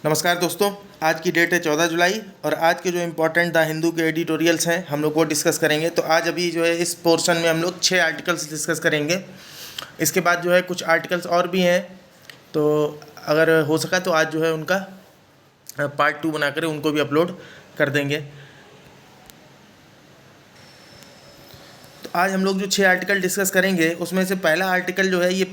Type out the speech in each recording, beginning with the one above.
नमस्कार दोस्तों। आज की डेट है 14 जुलाई और आज के जो इम्पोर्टेंट द हिंदू के एडिटोरियल्स हैं हम लोग वो डिस्कस करेंगे। तो आज अभी जो है इस पोर्शन में हम लोग 6 आर्टिकल्स डिस्कस करेंगे। इसके बाद जो है कुछ आर्टिकल्स और भी हैं, तो अगर हो सका तो आज जो है उनका पार्ट 2 बनाकर उनको भी अपलोड कर देंगे। तो आज हम लोग जो 6 आर्टिकल डिस्कस करेंगे उसमें से पहला आर्टिकल जो है ये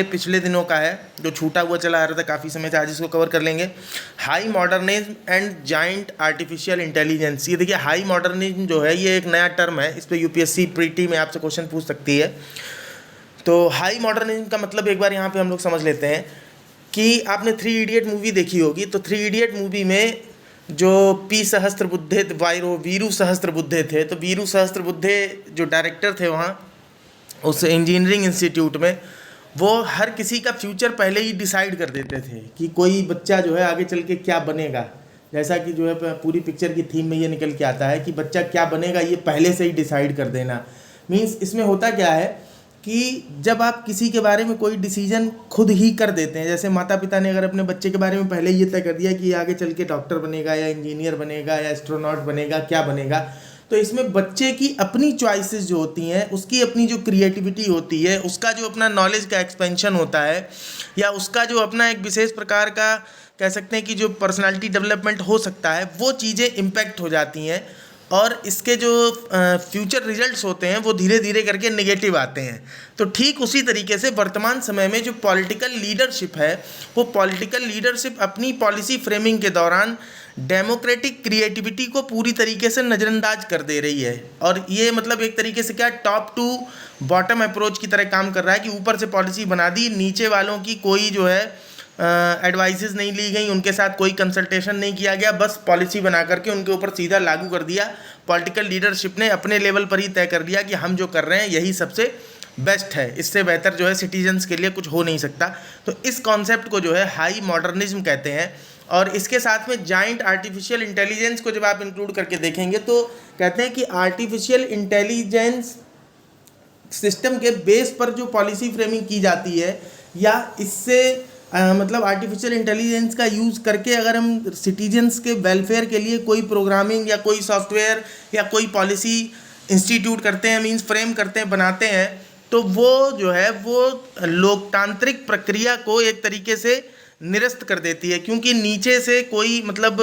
पिछले दिनों का है, जो छूटा हुआ चला आ रहा था काफ़ी समय से। आज इसको कवर कर लेंगे। High modernism and giant artificial intelligence. ये देखिए, हाई मॉडर्निज्म जो है ये एक नया टर्म है। इस पर यूपीएससी प्रीटी में आपसे क्वेश्चन पूछ सकती है। तो हाई मॉडर्निज्म का मतलब एक बार यहाँ पे हम लोग समझ लेते हैं कि आपने 3 इडियट मूवी देखी होगी। तो 3 इडियट मूवी में जो पी सहस्त्रबुद्धे वीरू सहस्त्रबुद्धे थे, तो वीरू सहस्त्रबुद्धे जो डायरेक्टर थे वहाँ उस इंजीनियरिंग इंस्टीट्यूट में, वो हर किसी का फ्यूचर पहले ही डिसाइड कर देते थे कि कोई बच्चा जो है आगे चल के क्या बनेगा। जैसा कि जो है पूरी पिक्चर की थीम में ये निकल के आता है कि बच्चा क्या बनेगा ये पहले से ही डिसाइड कर देना। मीन्स इसमें होता क्या है कि जब आप किसी के बारे में कोई डिसीजन खुद ही कर देते हैं, जैसे माता पिता ने अगर अपने बच्चे के बारे में पहले ये तय कर दिया कि ये आगे चल के डॉक्टर बनेगा या इंजीनियर बनेगा या एस्ट्रोनॉट बनेगा, क्या बनेगा, तो इसमें बच्चे की अपनी चॉइसेस जो होती हैं, उसकी अपनी जो क्रिएटिविटी होती है, उसका जो अपना नॉलेज का एक्सपेंशन होता है, या उसका जो अपना एक विशेष प्रकार का कह सकते हैं कि जो पर्सनालिटी डेवलपमेंट हो सकता है, वो चीज़ें इम्पैक्ट हो जाती हैं और इसके जो फ्यूचर रिजल्ट्स होते हैं वो धीरे धीरे करके नेगेटिव आते हैं। तो ठीक उसी तरीके से वर्तमान समय में जो पॉलिटिकल लीडरशिप है, वो पॉलिटिकल लीडरशिप अपनी पॉलिसी फ्रेमिंग के दौरान डेमोक्रेटिक क्रिएटिविटी को पूरी तरीके से नज़रअंदाज कर दे रही है। और ये मतलब एक तरीके से क्या टॉप टू बॉटम अप्रोच की तरह काम कर रहा है कि ऊपर से पॉलिसी बना दी, नीचे वालों की कोई जो है एडवाइसेस नहीं ली गई, उनके साथ कोई कंसल्टेशन नहीं किया गया, बस पॉलिसी बना करके उनके ऊपर सीधा लागू कर दिया। पॉलिटिकल लीडरशिप ने अपने लेवल पर ही तय कर दिया कि हम जो कर रहे हैं यही सबसे बेस्ट है, इससे बेहतर जो है सिटीजन्स के लिए कुछ हो नहीं सकता। तो इस कॉन्सेप्ट को जो है हाई मॉडर्निज्म कहते हैं। और इसके साथ में जाइंट आर्टिफिशियल इंटेलिजेंस को जब आप इंक्लूड करके देखेंगे तो कहते हैं कि आर्टिफिशियल इंटेलिजेंस सिस्टम के बेस पर जो पॉलिसी फ्रेमिंग की जाती है, या इससे मतलब आर्टिफिशियल इंटेलिजेंस का यूज़ करके अगर हम सिटीजन्स के वेलफेयर के लिए कोई प्रोग्रामिंग या कोई सॉफ्टवेयर या कोई पॉलिसी इंस्टीट्यूट करते हैं, मीन्स फ्रेम करते हैं, बनाते हैं, तो वो जो है वो लोकतांत्रिक प्रक्रिया को एक तरीके से निरस्त कर देती है। क्योंकि नीचे से कोई मतलब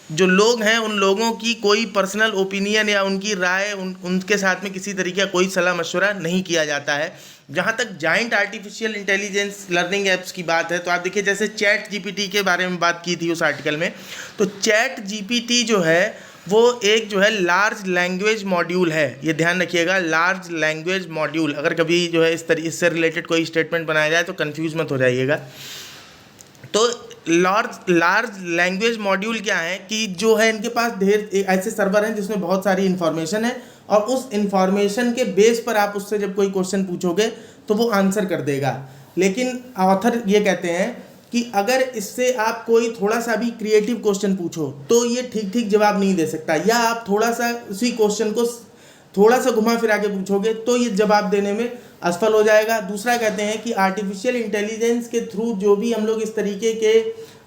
जो लोग हैं उन लोगों की कोई पर्सनल ओपिनियन या उनकी राय उनके साथ में किसी तरीके का कोई सलाह मशवरा नहीं किया जाता है। जहाँ तक giant artificial intelligence learning apps की बात है, तो आप देखिए जैसे चैट जीपीटी के बारे में बात की थी उस आर्टिकल में, तो चैट जीपीटी जो है वो एक जो है लार्ज लैंग्वेज मॉड्यूल है। ये ध्यान रखिएगा, लार्ज लैंग्वेज मॉड्यूल। अगर कभी जो है इससे रिलेटेड कोई स्टेटमेंट बनाया जाए तो कन्फ्यूज मत हो जाइएगा। तो लार्ज लैंग्वेज मॉड्यूल क्या है कि जो है इनके पास ढेर ऐसे सर्वर हैं जिसमें बहुत सारी इन्फॉर्मेशन है, और उस इन्फॉर्मेशन के बेस पर आप उससे जब कोई क्वेश्चन पूछोगे तो वो आंसर कर देगा। लेकिन ऑथर ये कहते हैं कि अगर इससे आप कोई थोड़ा सा भी क्रिएटिव क्वेश्चन पूछो तो ये ठीक ठीक जवाब नहीं दे सकता, या आप थोड़ा सा उसी क्वेश्चन को थोड़ा सा घुमा फिरा के पूछोगे तो ये जवाब देने में असफल हो जाएगा। दूसरा कहते हैं कि आर्टिफिशियल इंटेलिजेंस के थ्रू जो भी हम लोग इस तरीके के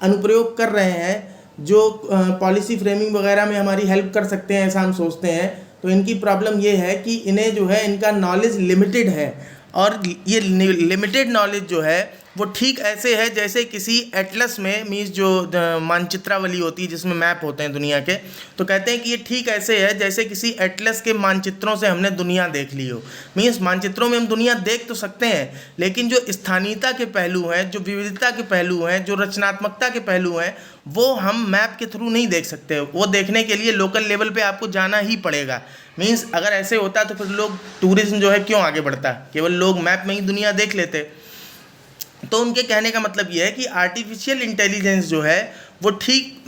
अनुप्रयोग कर रहे हैं, जो पॉलिसी फ्रेमिंग वगैरह में हमारी हेल्प कर सकते हैं ऐसा हम सोचते हैं, तो इनकी प्रॉब्लम ये है कि इन्हें जो है इनका नॉलेज लिमिटेड है। और ये लिमिटेड नॉलेज जो है वो ठीक ऐसे है जैसे किसी एटलस में, मीन्स जो मानचित्रावली होती है जिसमें मैप होते हैं दुनिया के, तो कहते हैं कि ये ठीक ऐसे है जैसे किसी एटलस के मानचित्रों से हमने दुनिया देख ली हो। मीन्स मानचित्रों में हम दुनिया देख तो सकते हैं, लेकिन जो स्थानीयता के पहलू हैं, जो विविधता के पहलू हैं, जो रचनात्मकता के पहलू हैं, वो हम मैप के थ्रू नहीं देख सकते। वो देखने के लिए लोकल लेवल पे आपको जाना ही पड़ेगा। मीन्स अगर ऐसे होता तो फिर लोग टूरिज्म जो है क्यों आगे बढ़ता, केवल लोग मैप में ही दुनिया देख लेते। तो उनके कहने का मतलब ये है कि आर्टिफिशियल इंटेलिजेंस जो है वो ठीक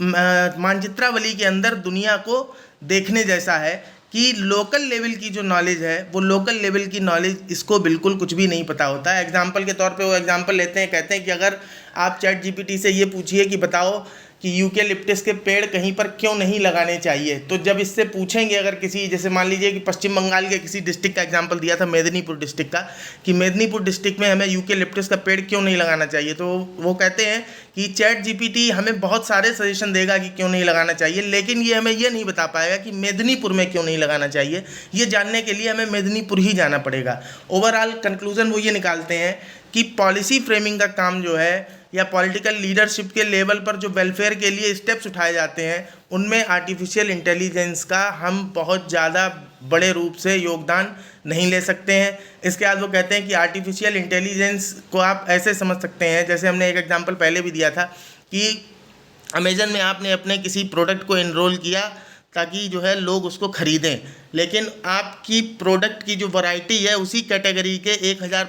मानचित्रावली के अंदर दुनिया को देखने जैसा है कि लोकल लेवल की जो नॉलेज है, वो लोकल लेवल की नॉलेज इसको बिल्कुल कुछ भी नहीं पता होता है। एग्जाम्पल के तौर पे वो एग्जाम्पल लेते हैं, कहते हैं कि अगर आप चैट जीपीटी से ये पूछिए कि बताओ कि यूकेलिप्टस के पेड़ कहीं पर क्यों नहीं लगाने चाहिए। तो जब इससे पूछेंगे, अगर किसी, जैसे मान लीजिए कि पश्चिम बंगाल के किसी डिस्ट्रिक्ट का एग्जांपल दिया था, मेदिनीपुर डिस्ट्रिक्ट का, कि मेदिनीपुर डिस्ट्रिक्ट में हमें यूकेलिप्टस का पेड़ क्यों नहीं लगाना चाहिए, तो वो कहते हैं कि चैट जीपीटी हमें बहुत सारे सजेशन देगा कि क्यों नहीं लगाना चाहिए, लेकिन ये हमें ये नहीं बता पाएगा कि मेदिनीपुर में क्यों नहीं लगाना चाहिए। ये जानने के लिए हमें मेदिनीपुर ही जाना पड़ेगा। ओवरऑल कंक्लूजन वो ये निकालते हैं कि पॉलिसी फ्रेमिंग का काम जो है, या पॉलिटिकल लीडरशिप के लेवल पर जो वेलफेयर के लिए स्टेप्स उठाए जाते हैं, उनमें आर्टिफिशियल इंटेलिजेंस का हम बहुत ज़्यादा बड़े रूप से योगदान नहीं ले सकते हैं। इसके बाद वो कहते हैं कि आर्टिफिशियल इंटेलिजेंस को आप ऐसे समझ सकते हैं, जैसे हमने एक एग्जांपल पहले भी दिया था कि अमेज़न में आपने अपने किसी प्रोडक्ट को एनरोल किया ताकि जो है लोग उसको ख़रीदें, लेकिन आपकी प्रोडक्ट की जो वैरायटी है उसी कैटेगरी के 1000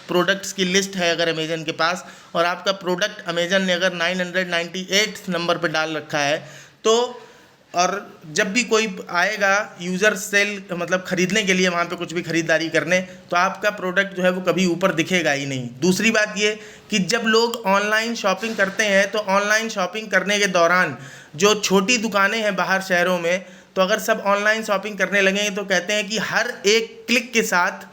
प्रोडक्ट्स की लिस्ट है अगर अमेज़न के पास, और आपका प्रोडक्ट अमेज़न ने अगर 998 नंबर पर डाल रखा है, तो और जब भी कोई आएगा यूज़र सेल मतलब ख़रीदने के लिए वहाँ पे कुछ भी ख़रीदारी करने, तो आपका प्रोडक्ट जो है वो कभी ऊपर दिखेगा ही नहीं। दूसरी बात ये कि जब लोग ऑनलाइन शॉपिंग करते हैं, तो ऑनलाइन शॉपिंग करने के दौरान जो छोटी दुकानें हैं बाहर शहरों में, तो अगर सब ऑनलाइन शॉपिंग करने लगेंगे तो कहते हैं कि हर एक क्लिक के साथ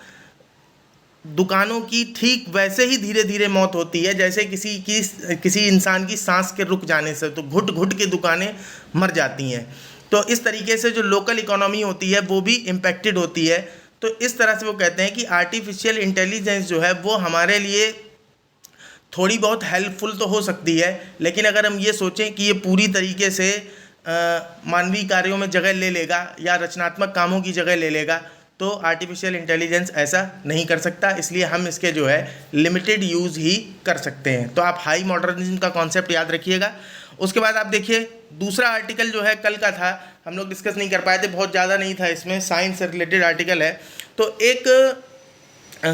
दुकानों की ठीक वैसे ही धीरे धीरे मौत होती है जैसे किसी इंसान की सांस के रुक जाने से, तो घुट घुट के दुकानें मर जाती हैं। तो इस तरीके से जो लोकल इकोनॉमी होती है वो भी इम्पेक्टेड होती है। तो इस तरह से वो कहते हैं कि आर्टिफिशियल इंटेलिजेंस जो है वो हमारे लिए थोड़ी बहुत हेल्पफुल तो हो सकती है, लेकिन अगर हम ये सोचें कि ये पूरी तरीके से मानवीय कार्यों में जगह ले लेगा या रचनात्मक कामों की जगह ले लेगा, तो आर्टिफिशियल इंटेलिजेंस ऐसा नहीं कर सकता। इसलिए हम इसके जो है लिमिटेड यूज़ ही कर सकते हैं। तो आप हाई मॉडर्निज्म का कॉन्सेप्ट याद रखिएगा। उसके बाद आप देखिए दूसरा आर्टिकल जो है कल का था, हम लोग डिस्कस नहीं कर पाए थे, बहुत ज़्यादा नहीं था, इसमें साइंस से रिलेटेड आर्टिकल है। तो एक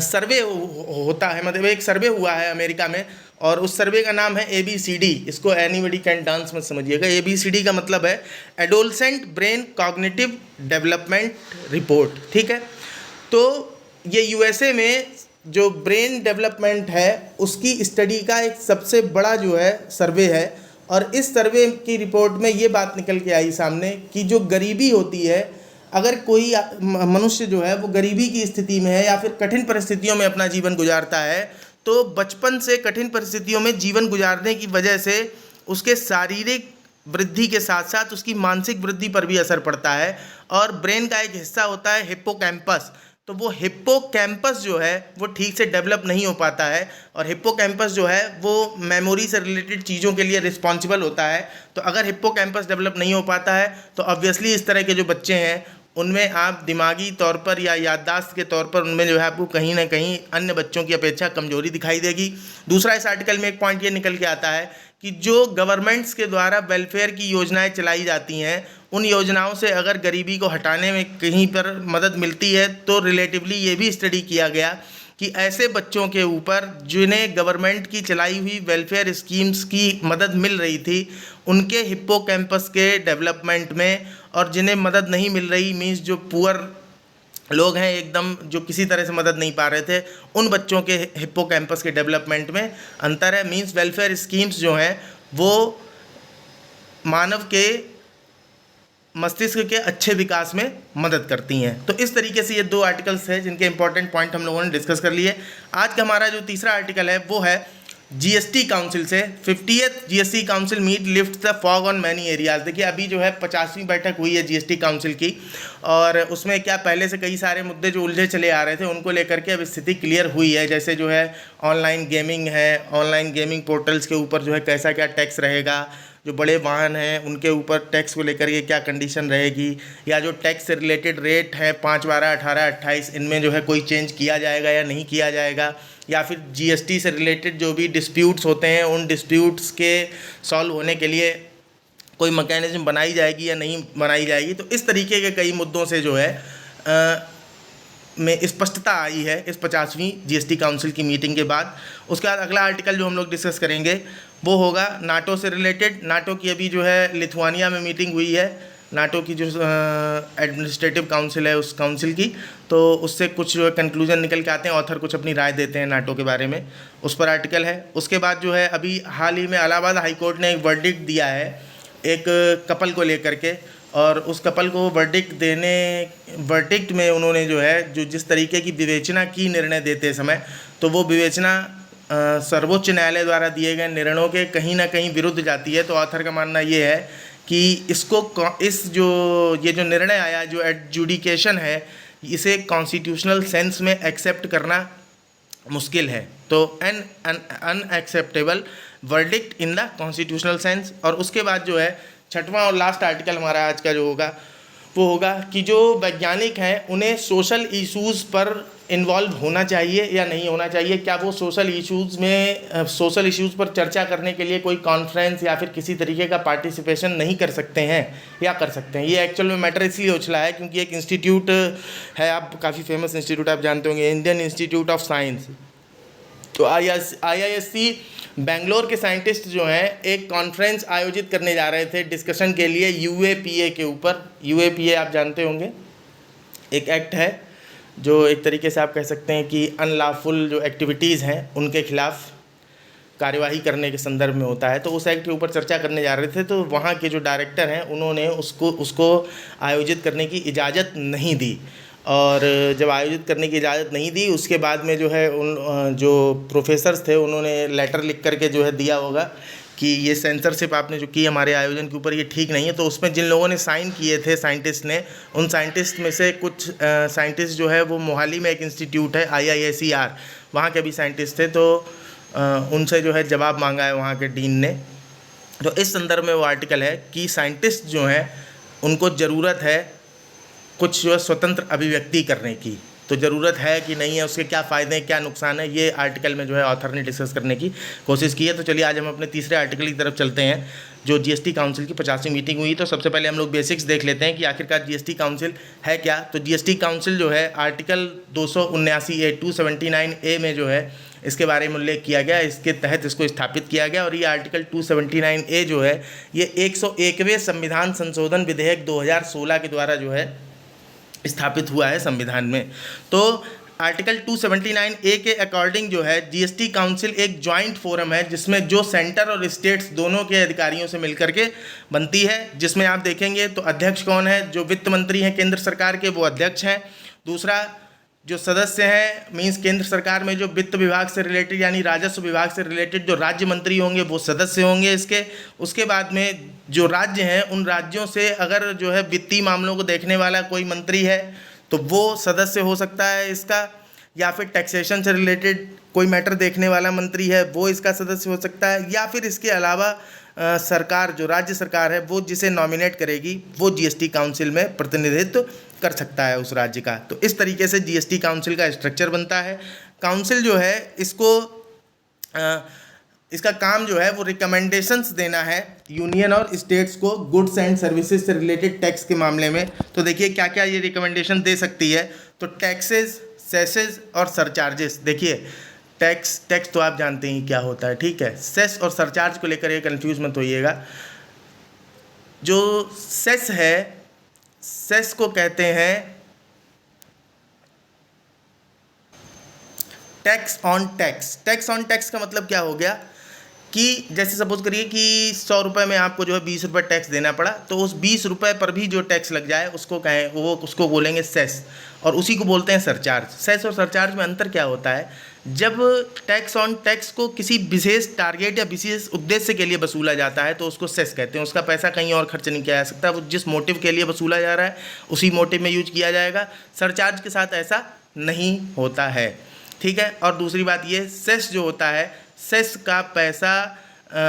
सर्वे होता है, मतलब एक सर्वे हुआ है अमेरिका में, और उस सर्वे का नाम है ABCD। इसको एनीबडी कैन डांस मत समझिएगा। ABCD का मतलब है adolescent brain cognitive development report, ठीक है। तो ये USA में जो ब्रेन डेवलपमेंट है उसकी स्टडी का एक सबसे बड़ा जो है सर्वे है, और इस सर्वे की रिपोर्ट में ये बात निकल के आई सामने कि जो गरीबी होती है, अगर कोई मनुष्य जो है वो गरीबी की स्थिति में है या फिर कठिन परिस्थितियों में अपना जीवन गुजारता है, तो बचपन से कठिन परिस्थितियों में जीवन गुजारने की वजह से उसके शारीरिक वृद्धि के साथ साथ उसकी मानसिक वृद्धि पर भी असर पड़ता है। और ब्रेन का एक हिस्सा होता है हिप्पोकैम्पस, तो वो हिप्पोकैम्पस जो है वो ठीक से डेवलप नहीं हो पाता है, और हिप्पोकैम्पस जो है वो मेमोरी से रिलेटेड चीज़ों के लिए रिस्पॉन्सिबल होता है। तो अगर हिप्पोकैम्पस डेवलप नहीं हो पाता है तो ऑब्वियसली इस तरह के जो बच्चे हैं उनमें आप दिमागी तौर पर या याददाश्त के तौर पर उनमें जो है आपको कहीं ना कहीं अन्य बच्चों की अपेक्षा कमजोरी दिखाई देगी। दूसरा, इस आर्टिकल में एक पॉइंट ये निकल के आता है कि जो गवर्नमेंट्स के द्वारा वेलफेयर की योजनाएं चलाई जाती हैं, उन योजनाओं से अगर गरीबी को हटाने में कहीं पर मदद मिलती है, तो रिलेटिवली ये भी स्टडी किया गया कि ऐसे बच्चों के ऊपर जिन्हें गवर्नमेंट की चलाई हुई वेलफेयर स्कीम्स की मदद मिल रही थी, उनके हिप्पोकैम्पस के डेवलपमेंट में, और जिन्हें मदद नहीं मिल रही मीन्स जो पुअर लोग हैं एकदम, जो किसी तरह से मदद नहीं पा रहे थे, उन बच्चों के हिप्पोकैम्पस के डेवलपमेंट में अंतर है। मीन्स वेलफेयर स्कीम्स जो हैं वो मानव के मस्तिष्क के अच्छे विकास में मदद करती हैं। तो इस तरीके से ये दो आर्टिकल्स हैं जिनके इंपॉर्टेंट पॉइंट हम लोगों ने डिस्कस कर लिए। आज का हमारा जो तीसरा आर्टिकल है वो है GST काउंसिल से। 50th GST council meet lift the fog on many areas. देखिए अभी जो है 50वीं बैठक हुई है GST काउंसिल की, और उसमें क्या पहले से कई सारे मुद्दे जो उलझे चले आ रहे थे उनको लेकर के अब स्थिति क्लियर हुई है। जैसे जो है ऑनलाइन गेमिंग है, ऑनलाइन गेमिंग पोर्टल्स के ऊपर जो है कैसा क्या टैक्स रहेगा, जो बड़े वाहन हैं उनके ऊपर टैक्स को लेकर के क्या कंडीशन रहेगी, या जो टैक्स से रिलेटेड रेट हैं 5, 12, 18, 28, इनमें जो है कोई चेंज किया जाएगा या नहीं किया जाएगा, या फिर GST से रिलेटेड जो भी डिस्प्यूट्स होते हैं उन डिस्प्यूट्स के सॉल्व होने के लिए कोई मैकेनिज्म बनाई जाएगी या नहीं बनाई जाएगी। तो इस तरीके के कई मुद्दों से जो है में स्पष्टता आई है इस 50वीं GST काउंसिल की मीटिंग के बाद। उसके बाद अगला आर्टिकल जो हम लोग डिस्कस करेंगे वो होगा नाटो से रिलेटेड। नाटो की अभी जो है लिथुआनिया में मीटिंग हुई है, नाटो की जो एडमिनिस्ट्रेटिव काउंसिल है उस काउंसिल की, तो उससे कुछ कंक्लूजन निकल के आते हैं, ऑथर कुछ अपनी राय देते हैं नाटो के बारे में, उस पर आर्टिकल है। उसके बाद जो है अभी हाल ही में इलाहाबाद हाई कोर्ट ने एक वर्डिक्ट दिया है एक कपल को लेकर के, और उस कपल को वर्डिक्ट में उन्होंने जो है जो जिस तरीके की विवेचना की निर्णय देते समय, तो वो विवेचना सर्वोच्च न्यायालय द्वारा दिए गए निर्णयों के कहीं ना कहीं विरुद्ध जाती है। तो ऑथर का मानना ये है कि ये जो निर्णय आया, जो एडजुडिकेशन है, इसे कॉन्स्टिट्यूशनल सेंस में एक्सेप्ट करना मुश्किल है। तो an unacceptable verdict in the constitutional sense. और उसके बाद जो है छठवां और लास्ट आर्टिकल हमारा आज का जो होगा वो होगा कि जो वैज्ञानिक हैं उन्हें सोशल इश्यूज़ पर इन्वॉल्व होना चाहिए या नहीं होना चाहिए, क्या वो सोशल इश्यूज़ पर चर्चा करने के लिए कोई कॉन्फ्रेंस या फिर किसी तरीके का पार्टिसिपेशन नहीं कर सकते हैं या कर सकते हैं। ये एक्चुअल में मैटर इसलिए उछला है क्योंकि एक इंस्टीट्यूट है, आप काफ़ी फेमस इंस्टीट्यूट आप जानते होंगे, इंडियन इंस्टीट्यूट ऑफ साइंस। तो IISc बेंगलोर के साइंटिस्ट जो हैं एक कॉन्फ्रेंस आयोजित करने जा रहे थे डिस्कशन के लिए UAPA के ऊपर। UAPA आप जानते होंगे, एक एक्ट है जो एक तरीके से आप कह सकते हैं कि अनलॉफुल जो एक्टिविटीज़ हैं उनके खिलाफ कार्यवाही करने के संदर्भ में होता है। तो उस एक्ट के ऊपर चर्चा करने जा रहे थे, तो वहाँ के जो डायरेक्टर हैं उन्होंने उसको आयोजित करने की इजाज़त नहीं दी। और जब आयोजित करने की इजाज़त नहीं दी, उसके बाद में जो है उन जो प्रोफेसर्स थे उन्होंने लेटर लिख करके जो है दिया होगा कि ये सेंसरशिप आपने जो की हमारे आयोजन के ऊपर, ये ठीक नहीं है। तो उसमें जिन लोगों ने साइन किए थे साइंटिस्ट ने, उन साइंटिस्ट में से कुछ साइंटिस्ट जो है वो मोहाली में एक इंस्टीट्यूट है IISER, वहाँ के भी साइंटिस्ट थे। तो उनसे जो है जवाब मांगा है वहाँ के डीन ने। तो इस संदर्भ में वो आर्टिकल है कि साइंटिस्ट जो हैं उनको ज़रूरत है कुछ जो स्वतंत्र अभिव्यक्ति करने की। तो ज़रूरत है कि नहीं है, उसके क्या फ़ायदे हैं, क्या नुकसान है, ये आर्टिकल में जो है ऑथर ने डिस्कस करने की कोशिश की है। तो चलिए आज हम अपने तीसरे आर्टिकल की तरफ चलते हैं, जो GST काउंसिल की 50वीं मीटिंग हुई। तो सबसे पहले हम लोग बेसिक्स देख लेते हैं कि आखिरकार GST काउंसिल है क्या। तो GST काउंसिल जो है आर्टिकल 279A 279A में जो है इसके बारे में उल्लेख किया गया, इसके तहत इसको स्थापित किया गया। और ये आर्टिकल 279A जो है ये 101वें संविधान संशोधन विधेयक 2016 के द्वारा जो है स्थापित हुआ है संविधान में। तो आर्टिकल 279A के अकॉर्डिंग जो है GST काउंसिल एक जॉइंट फोरम है जिसमें जो सेंटर और स्टेट्स दोनों के अधिकारियों से मिलकर के बनती है। जिसमें आप देखेंगे तो अध्यक्ष कौन है, जो वित्त मंत्री हैं केंद्र सरकार के, वो अध्यक्ष हैं। दूसरा जो सदस्य हैं, मींस केंद्र सरकार में जो वित्त विभाग से रिलेटेड यानी राजस्व विभाग से रिलेटेड जो राज्य मंत्री होंगे वो सदस्य होंगे इसके। उसके बाद में जो राज्य हैं उन राज्यों से अगर जो है वित्तीय मामलों को देखने वाला कोई मंत्री है तो वो सदस्य हो सकता है इसका, या फिर टैक्सेशन से रिलेटेड कोई मैटर देखने वाला मंत्री है वो इसका सदस्य हो सकता है, या फिर इसके अलावा सरकार जो राज्य सरकार है वो जिसे नॉमिनेट करेगी वो GST काउंसिल में प्रतिनिधित्व कर सकता है उस राज्य का। तो इस तरीके से GST काउंसिल का स्ट्रक्चर बनता है। काउंसिल जो है इसका काम जो है वो रिकमेंडेशंस देना है यूनियन और स्टेट्स को गुड्स एंड सर्विसेज से रिलेटेड टैक्स के मामले में। तो देखिए क्या क्या ये रिकमेंडेशन दे सकती है। तो टैक्सेस, सेसेस और सरचार्जेस। देखिए टैक्स तो आप जानते ही क्या होता है, ठीक है। सेस और सरचार्ज को लेकर ये कन्फ्यूज मत होइएगा। जो सेस है, सेस को कहते हैं tax on tax. Tax on tax का मतलब क्या हो गया कि जैसे सपोज करिए कि 100 रुपये में आपको जो है 20 रुपये टैक्स देना पड़ा, तो उस 20 रुपये पर भी जो टैक्स लग जाए उसको बोलेंगे सेस, और उसी को बोलते हैं सरचार्ज। सेस और सरचार्ज में अंतर क्या होता है, जब टैक्स ऑन टैक्स को किसी विशेष टारगेट या विशेष उद्देश्य के लिए वसूला जाता है तो उसको सेस कहते हैं। उसका पैसा कहीं और खर्च नहीं किया जा सकता, वो जिस मोटिव के लिए वसूला जा रहा है उसी मोटिव में यूज किया जाएगा। सरचार्ज के साथ ऐसा नहीं होता है, ठीक है। और दूसरी बात ये, सेस जो होता है, सेस का पैसा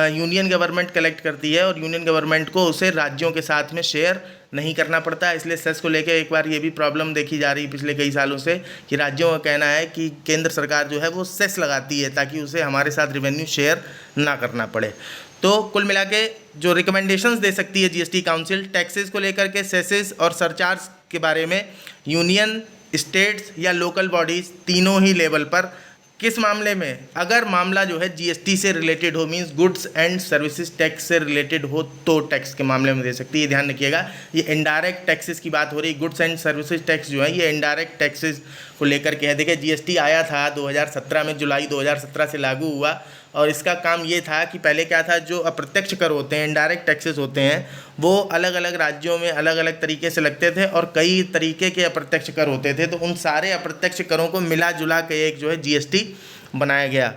यूनियन गवर्नमेंट कलेक्ट करती है और यूनियन गवर्नमेंट को उसे राज्यों के साथ में शेयर नहीं करना पड़ता है। इसलिए सेस को लेकर एक बार ये भी प्रॉब्लम देखी जा रही है पिछले कई सालों से कि राज्यों का कहना है कि केंद्र सरकार जो है वो सेस लगाती है ताकि उसे हमारे साथ रेवेन्यू शेयर ना करना पड़े। तो कुल मिला के जो रिकमेंडेशंस दे सकती है GST काउंसिल टैक्सेस को लेकर के, सेसेस और सरचार्ज के बारे में, यूनियन, स्टेट्स या लोकल बॉडीज़ तीनों ही लेवल पर किस मामले में? अगर मामला जो है जीएसटी से रिलेटेड हो, means goods and services tax से रिलेटेड हो, तो टैक्स के मामले में दे सकती है। ध्यान रखिएगा, ये इनडायरेक्ट टैक्सेस की बात हो रही है। गुड्स एंड सर्विसेज टैक्स जो है ये इनडायरेक्ट टैक्सेस को लेकर के है। देखिए जीएसटी आया था 2017 में, जुलाई 2017 से लागू हुआ, और इसका काम ये था कि पहले क्या था, जो अप्रत्यक्ष कर होते हैं, इनडायरेक्ट टैक्सेस होते हैं, वो अलग अलग राज्यों में अलग अलग तरीके से लगते थे, और कई तरीके के अप्रत्यक्ष कर होते थे। तो उन सारे अप्रत्यक्ष करों को मिला जुला के एक जो है जीएसटी बनाया गया।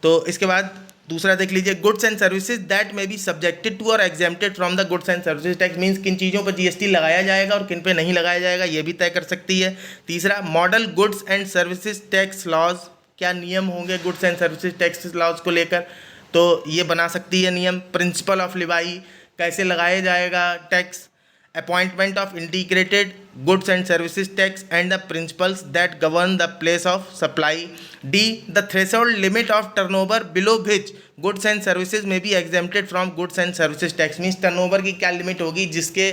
तो इसके बाद दूसरा देख लीजिए, goods and services that may be subjected to और exempted from the goods and services tax, means किन चीज़ों पर जीएसटी लगाया जाएगा और किन पे नहीं लगाया जाएगा, ये भी तय कर सकती है। तीसरा, model goods and services tax laws, क्या नियम होंगे goods and services tax laws को लेकर, तो ये बना सकती है नियम। प्रिंसिपल ऑफ लिवाई, कैसे लगाया जाएगा tax. Appointment of integrated goods and services tax and the principles that govern the place of supply. D, the threshold limit of turnover below which goods and services may be exempted from goods and services tax, means turnover की क्या limit होगी जिसके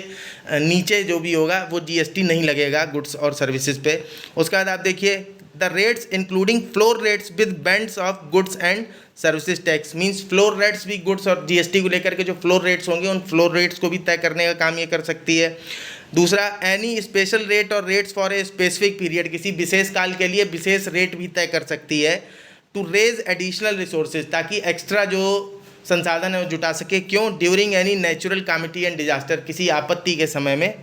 नीचे जो भी होगा वो GST नहीं लगेगा गुड्स और सर्विसेज पे। उसके बाद आप देखिए, the rates including floor rates with bands of goods and services tax, means floor rates भी गुड्स और जीएसटी को लेकर के जो फ्लोर रेट्स होंगे उन फ्लोर रेट्स को भी तय करने का काम ये कर सकती है। दूसरा, एनी स्पेशल रेट और rates for a specific period, किसी विशेष काल के लिए विशेष रेट भी तय कर सकती है। टू रेज एडिशनल रिसोर्सेज, ताकि एक्स्ट्रा जो संसाधन है वो जुटा सके। क्यों? During any natural calamity and disaster, किसी आपत्ति के समय में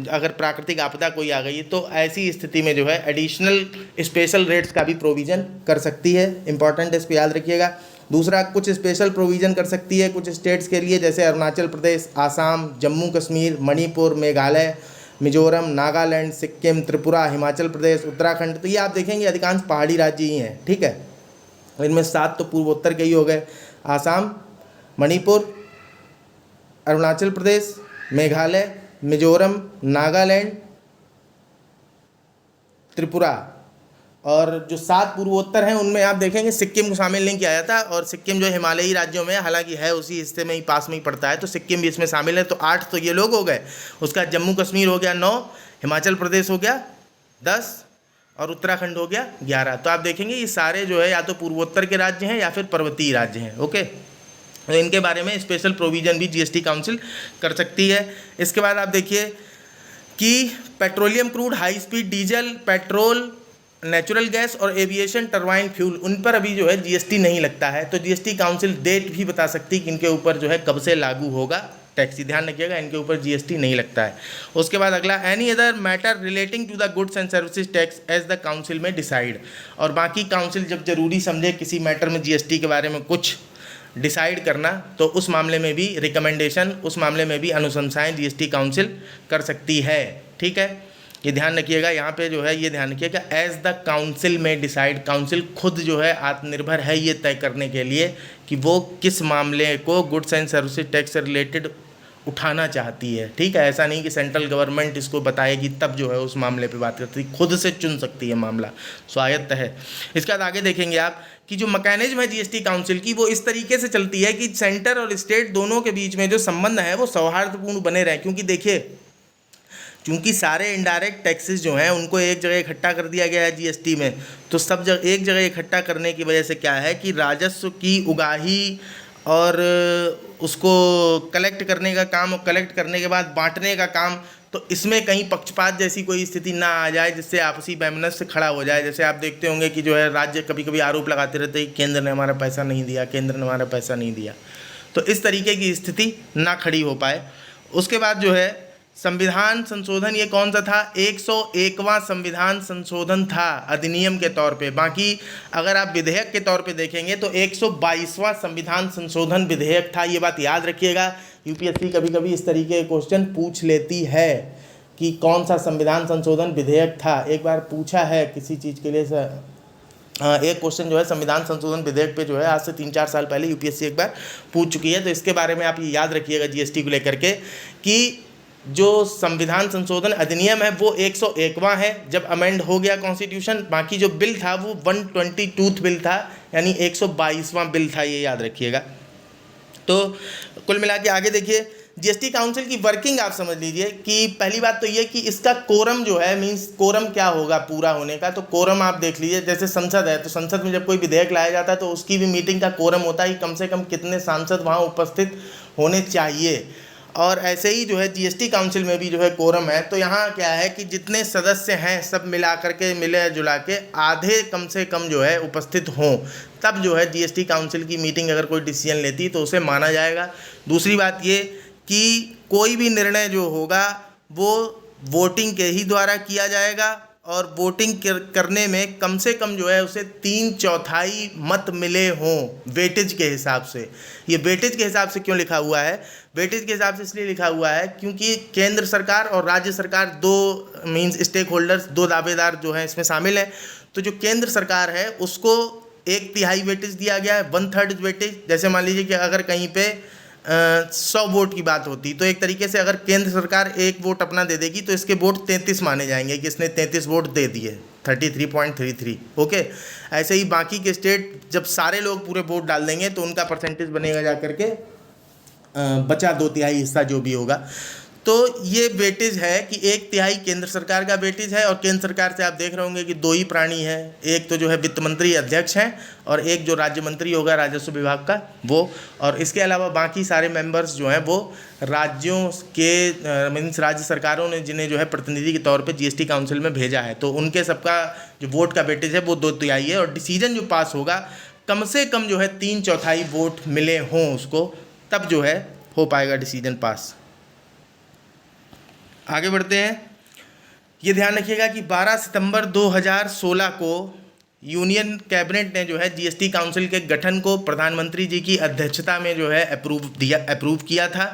अगर प्राकृतिक आपदा कोई आ गई तो ऐसी स्थिति में जो है एडिशनल स्पेशल रेट्स का भी प्रोविज़न कर सकती है। इंपॉर्टेंट है, इसको याद रखिएगा। दूसरा, कुछ स्पेशल प्रोविज़न कर सकती है कुछ स्टेट्स के लिए, जैसे अरुणाचल प्रदेश, आसाम, जम्मू कश्मीर, मणिपुर, मेघालय, मिजोरम, नागालैंड, सिक्किम, त्रिपुरा, हिमाचल प्रदेश, उत्तराखंड। तो ये आप देखेंगे अधिकांश पहाड़ी राज्य ही हैं, ठीक है। इनमें 7 तो पूर्वोत्तर के ही हो गए, आसाम, मणिपुर, अरुणाचल प्रदेश, मेघालय, मिजोरम, नागालैंड, त्रिपुरा, और जो 7 पूर्वोत्तर हैं उनमें आप देखेंगे सिक्किम को शामिल नहीं किया जाता, और सिक्किम जो हिमालयी राज्यों में हालांकि है उसी हिस्से में ही, पास में ही पड़ता है, तो सिक्किम भी इसमें शामिल है। तो 8 तो ये लोग हो गए। उसका जम्मू कश्मीर हो गया 9, हिमाचल प्रदेश हो गया 10, और उत्तराखंड हो गया 11। तो आप देखेंगे ये सारे जो है या तो पूर्वोत्तर के राज्य हैं या फिर पर्वतीय राज्य हैं। ओके, तो इनके बारे में स्पेशल प्रोविज़न भी जीएसटी काउंसिल कर सकती है। इसके बाद आप देखिए कि petroleum crude, high speed diesel, petrol, natural gas और एविएशन टरबाइन फ्यूल, उन पर अभी जो है जीएसटी नहीं लगता है। तो जीएसटी काउंसिल डेट भी बता सकती है कि इनके ऊपर जो है कब से लागू होगा टैक्स। ध्यान रखिएगा, इनके ऊपर जीएसटी नहीं लगता है। उसके बाद अगला, any other matter relating to the goods and services tax as the council में डिसाइड, और बाकी काउंसिल जब जरूरी समझे किसी मैटर में जीएसटी के बारे में कुछ डिसाइड करना, तो उस मामले में भी रिकमेंडेशन, उस मामले में भी अनुशंसाएं जीएसटी काउंसिल कर सकती है। ठीक है, ये ध्यान रखिएगा। यहाँ पे जो है ये ध्यान रखिएगा, एज द काउंसिल में डिसाइड, काउंसिल खुद जो है आत्मनिर्भर है ये तय करने के लिए कि वो किस मामले को गुड्स एंड सर्विसेज टैक्स से रिलेटेड उठाना चाहती है। ठीक है, ऐसा नहीं कि सेंट्रल गवर्नमेंट इसको बताएगी तब जो है उस मामले पे बात करती है, खुद से चुन सकती है मामला, स्वायत्त है। इसके बाद आगे देखेंगे आप कि जो मैकेनिज्म है जीएसटी काउंसिल की वो इस तरीके से चलती है कि सेंटर और स्टेट दोनों के बीच में जो संबंध है वो सौहार्दपूर्ण बने रहें। क्योंकि देखिए, क्योंकि सारे इनडायरेक्ट टैक्सेस जो हैं उनको एक जगह इकट्ठा कर दिया गया है जीएसटी में, तो सब जगह एक जगह इकट्ठा करने की वजह से क्या है कि राजस्व की उगाही और उसको कलेक्ट करने का काम और कलेक्ट करने के बाद बांटने का काम, तो इसमें कहीं पक्षपात जैसी कोई स्थिति ना आ जाए जिससे आपसी वैमनस्य खड़ा हो जाए। जैसे आप देखते होंगे कि जो है राज्य कभी कभी आरोप लगाते रहते हैं कि केंद्र ने हमारा पैसा नहीं दिया, केंद्र ने हमारा पैसा नहीं दिया, तो इस तरीके की स्थिति ना खड़ी हो पाए। उसके बाद जो है संविधान संशोधन, ये कौन सा था? 101वां संविधान संशोधन था अधिनियम के तौर पे। बाकी अगर आप विधेयक के तौर पे देखेंगे तो 122वां संविधान संशोधन विधेयक था। ये बात याद रखिएगा, यूपीएससी कभी कभी इस तरीके के क्वेश्चन पूछ लेती है कि कौन सा संविधान संशोधन विधेयक था। एक बार पूछा है किसी चीज़ के लिए एक क्वेश्चन जो है संविधान संशोधन विधेयक पे जो है आज से 3-4 साल पहले यूपीएससी एक बार पूछ चुकी है। तो इसके बारे में आप ये याद रखिएगा जीएसटी को लेकर के कि जो संविधान संशोधन अधिनियम है वो 101वां है जब अमेंड हो गया कॉन्स्टिट्यूशन। बाकी जो बिल था वो 122th बिल था, यानी 122वां बिल था, ये याद रखिएगा। तो कुल मिला के आगे देखिए, जीएसटी काउंसिल की वर्किंग आप समझ लीजिए कि पहली बात तो ये कि इसका कोरम जो है, मीन्स कोरम क्या होगा पूरा होने का, तो कोरम आप देख लीजिए, जैसे संसद है तो संसद में जब कोई विधेयक लाया जाता है तो उसकी भी मीटिंग का कोरम होता है कि कम से कम कितने सांसद वहाँ उपस्थित होने चाहिए। और ऐसे ही जो है जीएसटी काउंसिल में भी जो है कोरम है। तो यहाँ क्या है कि जितने सदस्य हैं सब मिला करके मिले जुला के आधे कम से कम जो है उपस्थित हों, तब जो है जीएसटी काउंसिल की मीटिंग अगर कोई डिसीजन लेती तो उसे माना जाएगा। दूसरी बात ये कि कोई भी निर्णय जो होगा वो वोटिंग के ही द्वारा किया जाएगा, और वोटिंग करने में कम से कम जो है उसे 3/4 मत मिले हों वेटेज के हिसाब से। ये वेटेज के हिसाब से क्यों लिखा हुआ है? वेटेज के हिसाब से इसलिए लिखा हुआ है क्योंकि केंद्र सरकार और राज्य सरकार दो मीन्स स्टेक होल्डर्स, दो दावेदार जो हैं इसमें शामिल हैं। तो जो केंद्र सरकार है उसको 1/3 वेटेज दिया गया है, 1/3 वेटेज। जैसे मान लीजिए कि अगर कहीं पे 100 वोट की बात होती तो एक तरीके से अगर केंद्र सरकार 1 वोट अपना दे देगी तो इसके वोट 33 माने जाएंगे कि इसने 33 वोट दे दिए, 33.33। ओके, ऐसे ही बाकी के स्टेट जब सारे लोग पूरे वोट डाल देंगे तो उनका परसेंटेज बनेगा जा करके बचा 2/3 हिस्सा जो भी होगा। तो ये वेटेज है कि 1/3 केंद्र सरकार का वेटेज है, और केंद्र सरकार से आप देख रहे होंगे कि 2 ही प्राणी है, एक तो जो है वित्त मंत्री अध्यक्ष हैं और एक जो राज्य मंत्री होगा राजस्व विभाग का वो। और इसके अलावा बाकी सारे मेंबर्स जो हैं वो राज्यों के मीन्स राज्य सरकारों ने जिन्हें जो है प्रतिनिधि के तौर पे जीएसटी काउंसिल में भेजा है, तो उनके सबका जो वोट का वेटेज है वो 2/3 है। और डिसीजन जो पास होगा कम से कम जो है 3/4 वोट मिले हों उसको, तब जो है हो पाएगा डिसीजन पास। आगे बढ़ते हैं। ये ध्यान रखिएगा कि 12 सितंबर 2016 को यूनियन कैबिनेट ने जो है जीएसटी काउंसिल के गठन को प्रधानमंत्री जी की अध्यक्षता में जो है अप्रूव किया था।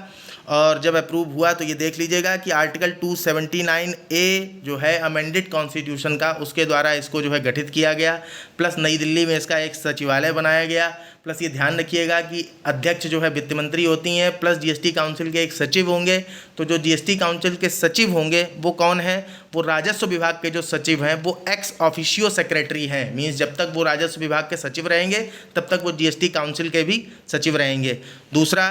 और जब अप्रूव हुआ तो ये देख लीजिएगा कि आर्टिकल 279A जो है अमेंडेड कॉन्स्टिट्यूशन का, उसके द्वारा इसको जो है गठित किया गया, प्लस नई दिल्ली में इसका एक सचिवालय बनाया गया, प्लस ये ध्यान रखिएगा कि अध्यक्ष जो है वित्त मंत्री होती हैं, प्लस जीएसटी काउंसिल के एक सचिव होंगे। तो जो जीएसटी काउंसिल के सचिव होंगे वो कौन है? वो राजस्व विभाग के जो सचिव हैं वो एक्स ऑफिशियो सेक्रेटरी हैं, मीन्स जब तक वो राजस्व विभाग के सचिव रहेंगे तब तक वो जीएसटी काउंसिल के भी सचिव रहेंगे। दूसरा,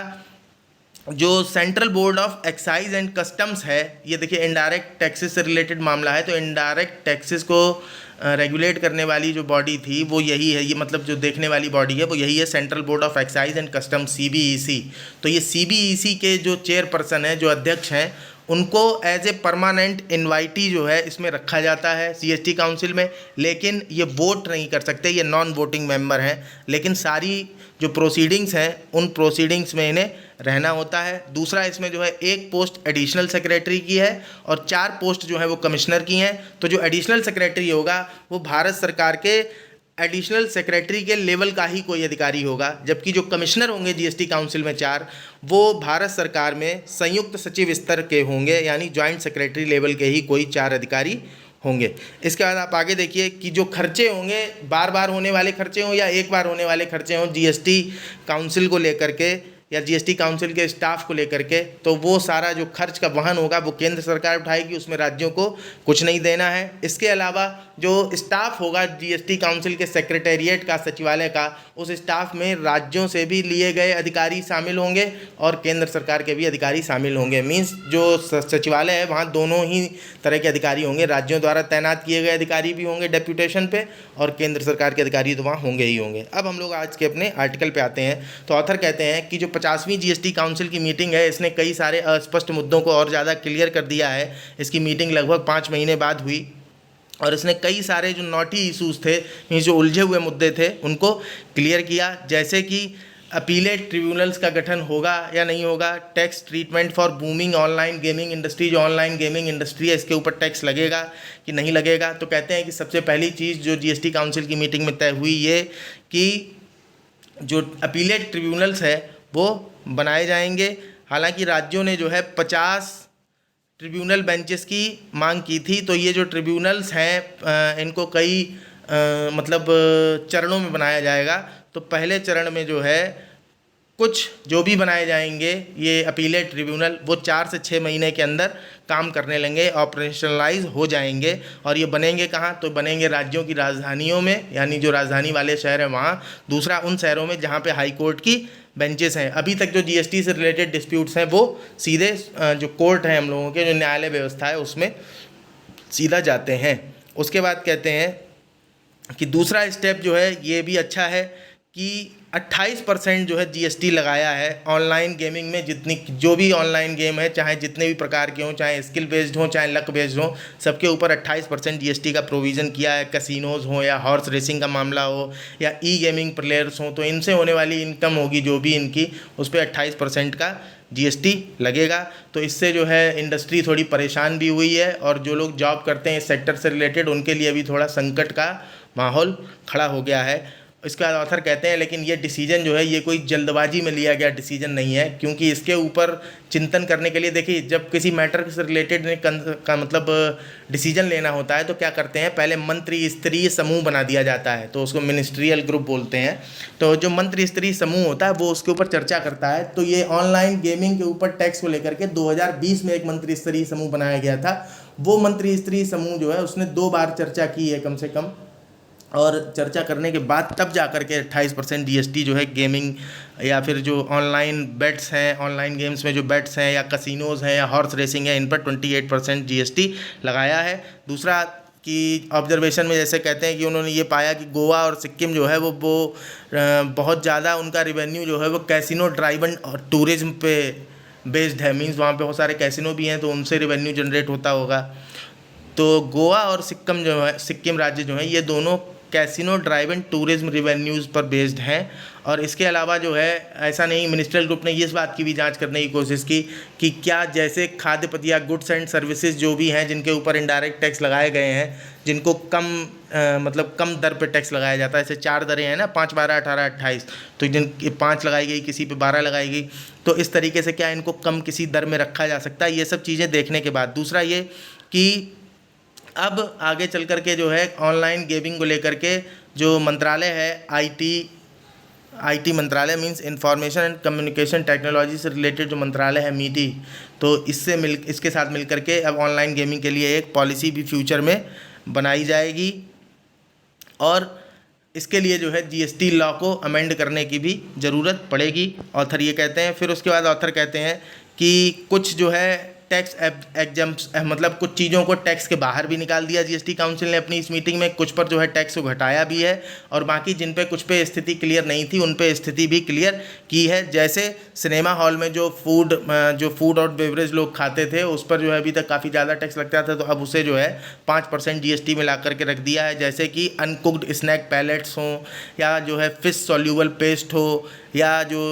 जो central board of excise and customs है, ये देखिए इनडायरेक्ट टैक्सेस से रिलेटेड मामला है, तो इनडायरेक्ट टैक्सेस को रेगुलेट करने वाली जो बॉडी थी वो यही है, ये मतलब जो देखने वाली बॉडी है वो यही है, central board of excise and customs CBEC। तो ये CBEC के जो चेयरपर्सन है, जो अध्यक्ष हैं, उनको एज ए परमानेंट इनवाइटी जो है इसमें रखा जाता है जीएसटी काउंसिल में, लेकिन ये वोट नहीं कर सकते, ये नॉन वोटिंग मेंबर हैं, लेकिन सारी जो प्रोसीडिंग्स हैं उन प्रोसीडिंग्स में इन्हें रहना होता है। दूसरा, इसमें जो है एक पोस्ट एडिशनल सेक्रेटरी की है और 4 पोस्ट जो है वो कमिश्नर की हैं। तो जो एडिशनल सेक्रेटरी होगा वो भारत सरकार के एडिशनल सेक्रेटरी के लेवल का ही कोई अधिकारी होगा, जबकि जो कमिश्नर होंगे जीएसटी काउंसिल में 4, वो भारत सरकार में संयुक्त सचिव स्तर के होंगे, यानी जॉइंट सेक्रेटरी लेवल के ही कोई 4 अधिकारी होंगे। इसके बाद आप आगे देखिए कि जो खर्चे होंगे, बार बार होने वाले खर्चे हों या एक बार होने वाले खर्चे हों जीएसटी काउंसिल को लेकर के या जीएसटी काउंसिल के स्टाफ को लेकर के, तो वो सारा जो खर्च का वहन होगा वो केंद्र सरकार उठाएगी, उसमें राज्यों को कुछ नहीं देना है। इसके अलावा जो स्टाफ होगा जीएसटी काउंसिल के सेक्रेटेरिएट का, सचिवालय का, उस स्टाफ में राज्यों से भी लिए गए अधिकारी शामिल होंगे और केंद्र सरकार के भी अधिकारी शामिल होंगे। मीन्स जो सचिवालय है वहाँ दोनों ही तरह के अधिकारी होंगे, राज्यों द्वारा तैनात किए गए अधिकारी भी होंगे डेप्यूटेशन पे, और केंद्र सरकार के अधिकारी तो वहाँ होंगे ही होंगे। अब हम लोग आज के अपने आर्टिकल पे आते हैं। तो ऑथर कहते हैं कि जो 50वीं जीएसटी काउंसिल की मीटिंग है, इसने कई सारे अस्पष्ट मुद्दों को और ज़्यादा क्लियर कर दिया है। इसकी मीटिंग लगभग 5 महीने बाद हुई और इसने कई सारे जो नॉटी इशूज़ थे, जो उलझे हुए मुद्दे थे, उनको क्लियर किया, जैसे कि अपीलेट ट्रिब्यूनल्स का गठन होगा या नहीं होगा, tax treatment for booming online gaming industry, जो ऑनलाइन गेमिंग इंडस्ट्री है इसके ऊपर टैक्स लगेगा कि नहीं लगेगा। तो कहते हैं कि सबसे पहली चीज़ जो जीएसटी काउंसिल की मीटिंग में तय हुई ये कि जो अपीलेट ट्रिब्यूनल्स है वो बनाए जाएंगे। हालांकि राज्यों ने जो है 50 ट्रिब्यूनल बेंचेस की मांग की थी, तो ये जो ट्रिब्यूनल्स हैं इनको कई मतलब चरणों में बनाया जाएगा। तो पहले चरण में जो है कुछ जो भी बनाए जाएंगे ये अपीलेट ट्रिब्यूनल, वो 4 से 6 महीने के अंदर काम करने लेंगे, ऑपरेशनलाइज हो जाएंगे। और ये बनेंगे कहाँ? तो बनेंगे राज्यों की राजधानियों में, यानी जो राजधानी वाले शहर हैं वहाँ। दूसरा उन शहरों में जहाँ पे हाई कोर्ट की बेंचेस हैं। अभी तक जो जीएसटी से रिलेटेड डिस्प्यूट्स हैं वो सीधे जो कोर्ट हैं हम लोगों के, जो न्यायालय व्यवस्था है उसमें सीधा जाते हैं। उसके बाद कहते हैं कि दूसरा स्टेप जो है ये भी अच्छा है कि 28% जो है जीएसटी लगाया है ऑनलाइन गेमिंग में। जितनी जो भी ऑनलाइन गेम है, चाहे जितने भी प्रकार के हों, चाहे स्किल बेस्ड हों, चाहे लक बेस्ड हों, सबके ऊपर 28% जीएसटी का प्रोविज़न किया है। कैसीनोज हो या हॉर्स रेसिंग का मामला हो या ई गेमिंग प्लेयर्स हों, तो इनसे होने वाली इनकम होगी जो भी इनकी, उस पर 28% का जीएसटी लगेगा। तो इससे जो है इंडस्ट्री थोड़ी परेशान भी हुई है, और जो लोग जॉब करते हैं इस सेक्टर से रिलेटेड उनके लिए भी थोड़ा संकट का माहौल खड़ा हो गया है। इसके बाद ऑथर कहते हैं लेकिन ये डिसीजन जो है ये कोई जल्दबाजी में लिया गया डिसीजन नहीं है, क्योंकि इसके ऊपर चिंतन करने के लिए, देखिए जब किसी मैटर से रिलेटेड का मतलब डिसीजन लेना होता है तो क्या करते हैं, पहले मंत्री स्तरीय समूह बना दिया जाता है, तो उसको मिनिस्ट्रियल ग्रुप बोलते हैं। तो जो मंत्री स्तरीय समूह होता है वो उसके ऊपर चर्चा करता है। तो ये ऑनलाइन गेमिंग के ऊपर टैक्स को लेकर के 2020 में एक मंत्री स्तरीय समूह बनाया गया था। वो मंत्री स्तरीय समूह जो है उसने 2 बार चर्चा की है कम से कम, और चर्चा करने के बाद तब जा कर के 28% जीएसटी जो है गेमिंग या फिर जो ऑनलाइन बेट्स हैं, ऑनलाइन गेम्स में जो बेट्स हैं या कसिनोज़ हैं या हॉर्स रेसिंग है, इन पर 28% जीएसटी लगाया है। दूसरा कि ऑब्जर्वेशन में जैसे कहते हैं कि उन्होंने ये पाया कि गोवा और सिक्किम जो है वो बहुत ज़्यादा उनका रिवेन्यू जो है वो कैसीनो ड्राइवन और टूरिज्म पे बेस्ड है। मीन्स वहाँ पे बहुत सारे कैसीनो भी हैं तो उनसे रिवेन्यू जनरेट होता होगा। तो गोवा और सिक्किम जो है, सिक्किम राज्य जो है, ये दोनों casino drive and tourism revenues पर बेस्ड हैं। और इसके अलावा जो है ऐसा नहीं, मिनिस्ट्रियल ग्रुप ने इस बात की भी जांच करने की कोशिश की कि क्या जैसे खाद्य पदार्थ या गुड्स एंड सर्विसेज जो भी हैं जिनके ऊपर इनडायरेक्ट टैक्स लगाए गए हैं, जिनको मतलब कम दर पे टैक्स लगाया जाता है, जैसे 4 दरें हैं ना, 5, 12, 18, 28, तो जिन 5 लगाई गई, किसी पे 12 लगाई गई, तो इस तरीके से क्या इनको कम किसी दर में रखा जा सकता है। ये सब चीज़ें देखने के बाद दूसरा ये कि अब आगे चल कर के जो है ऑनलाइन गेमिंग को लेकर के जो मंत्रालय है, आईटी मंत्रालय, means information and communication technology से रिलेटेड जो मंत्रालय है मीटी, तो इसके साथ मिल कर के अब ऑनलाइन गेमिंग के लिए एक पॉलिसी भी फ्यूचर में बनाई जाएगी, और इसके लिए जो है जीएसटी लॉ को अमेंड करने की भी ज़रूरत पड़ेगी, ऑथर ये कहते हैं। फिर उसके बाद ऑथर कहते हैं कि कुछ जो है टैक्स एग्जम्प्शन, मतलब कुछ चीज़ों को टैक्स के बाहर भी निकाल दिया जीएसटी काउंसिल ने अपनी इस मीटिंग में, कुछ पर जो है टैक्स को घटाया भी है, और बाकी जिन पे कुछ पे स्थिति क्लियर नहीं थी उन पे स्थिति भी क्लियर की है। जैसे सिनेमा हॉल में जो फूड और बेवरेज लोग खाते थे उस पर जो है अभी तक काफ़ी ज़्यादा टैक्स लगता था, तो अब उसे जो है 5% जीएसटी में ला करके रख दिया है। जैसे कि अनकुक्ड स्नैक पैलेट्स हों, या जो है फिश सॉल्यूबल पेस्ट हो, या जो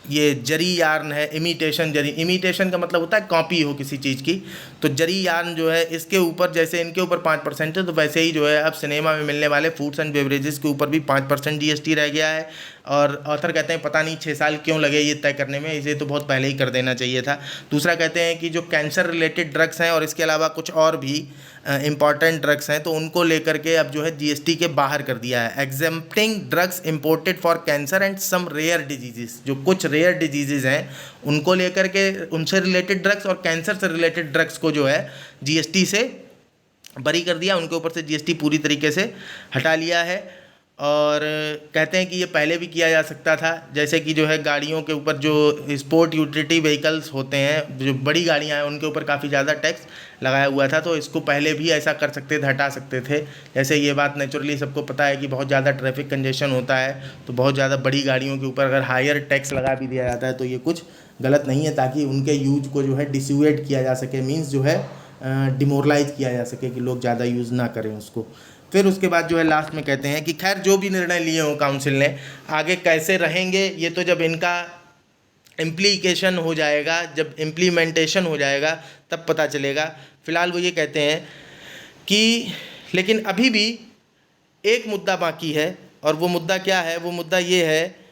ये जरी यार्न है, इमिटेशन जरी, इमिटेशन का मतलब होता है कॉपी हो किसी चीज़ की, तो जरी यार्न जो है इसके ऊपर, जैसे इनके ऊपर 5% है, तो वैसे ही जो है अब सिनेमा में मिलने वाले फूड्स एंड बेवरेजेस के ऊपर भी 5% जीएसटी रह गया है। और ऑथर कहते हैं पता नहीं 6 साल क्यों लगे ये तय करने में, इसे तो बहुत पहले ही कर देना चाहिए था। दूसरा कहते हैं कि जो कैंसर रिलेटेड ड्रग्स हैं और इसके अलावा कुछ और भी इम्पॉर्टेंट ड्रग्स हैं, तो उनको लेकर के अब जो है जीएसटी के बाहर कर दिया है। Exempting drugs imported for cancer and some rare diseases, जो कुछ रेयर डिजीजेज हैं उनको लेकर के, उनसे रिलेटेड ड्रग्स और कैंसर से रिलेटेड ड्रग्स को जो है जीएसटी से बरी कर दिया, उनके ऊपर से जीएसटी पूरी तरीके से हटा लिया है। और कहते हैं कि ये पहले भी किया जा सकता था, जैसे कि जो है गाड़ियों के ऊपर जो स्पोर्ट यूटिलिटी व्हीकल्स होते हैं, जो बड़ी गाड़ियां हैं, उनके ऊपर काफ़ी ज़्यादा टैक्स लगाया हुआ था, तो इसको पहले भी ऐसा कर सकते थे, हटा सकते थे। जैसे ये बात नेचुरली सबको पता है कि बहुत ज़्यादा ट्रैफिक कंजेशन होता है, तो बहुत ज़्यादा बड़ी गाड़ियों के ऊपर अगर हायर टैक्स लगा भी दिया जाता है तो ये कुछ गलत नहीं है, ताकि उनके यूज को जो है डिसुएड किया जा सके, मीन्स जो है डिमोरलाइज किया जा सके कि लोग ज़्यादा यूज़ ना करें उसको। फिर उसके बाद जो है लास्ट में कहते हैं कि खैर जो भी निर्णय लिए हों काउंसिल ने, आगे कैसे रहेंगे ये तो जब इनका इम्प्लीकेशन हो जाएगा, जब इम्प्लीमेंटेशन हो जाएगा तब पता चलेगा। फ़िलहाल वो ये कहते हैं कि लेकिन अभी भी एक मुद्दा बाकी है, और वो मुद्दा क्या है, वो मुद्दा ये है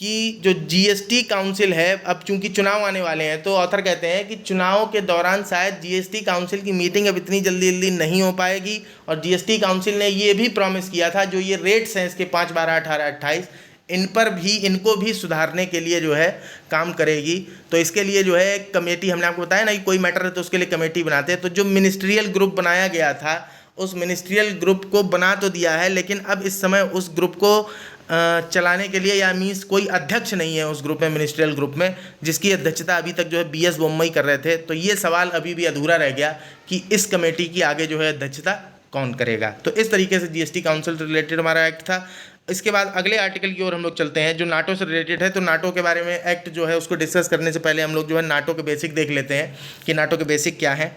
कि जो जीएसटी काउंसिल है, अब चूंकि चुनाव आने वाले हैं, तो ऑथर कहते हैं कि चुनाव के दौरान शायद जीएसटी काउंसिल की मीटिंग अब इतनी जल्दी नहीं हो पाएगी। और जीएसटी काउंसिल ने ये भी प्रॉमिस किया था, जो ये रेट्स हैं इसके 5, 12, 18, 28, इन पर भी, इनको भी सुधारने के लिए जो है काम करेगी। तो इसके लिए जो है कमेटी, हमने आपको बताया ना कि कोई मैटर है तो उसके लिए कमेटी बनाते हैं। तो जो मिनिस्ट्रियल ग्रुप बनाया गया था, उस मिनिस्ट्रियल ग्रुप को बना तो दिया है, लेकिन अब इस समय उस ग्रुप को चलाने के लिए, या मीन्स कोई अध्यक्ष नहीं है उस ग्रुप में, मिनिस्ट्रियल ग्रुप में, जिसकी अध्यक्षता अभी तक जो है BS बोम्मई कर रहे थे। तो ये सवाल अभी भी अधूरा रह गया कि इस कमेटी की आगे जो है अध्यक्षता कौन करेगा। तो इस तरीके से GST काउंसिल से रिलेटेड हमारा एक्ट था। इसके बाद अगले आर्टिकल की ओर हम लोग चलते हैं जो नाटो से रिलेटेड है। तो नाटो के बारे में एक्ट जो है उसको डिस्कस करने से पहले हम लोग जो है नाटो के बेसिक देख लेते हैं कि नाटो के बेसिक क्या है।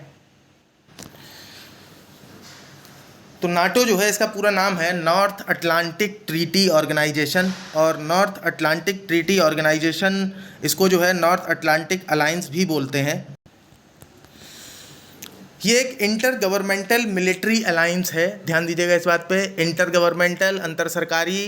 तो नाटो जो है, इसका पूरा नाम है नॉर्थ अटलांटिक ट्रीटी ऑर्गेनाइजेशन, और नॉर्थ अटलांटिक ट्रीटी ऑर्गेनाइजेशन इसको जो है नॉर्थ अटलांटिक अलायंस भी बोलते हैं। ये एक इंटर गवर्नमेंटल मिलिट्री अलायंस है, ध्यान दीजिएगा इस बात पे। इंटर गवर्नमेंटल, अंतर सरकारी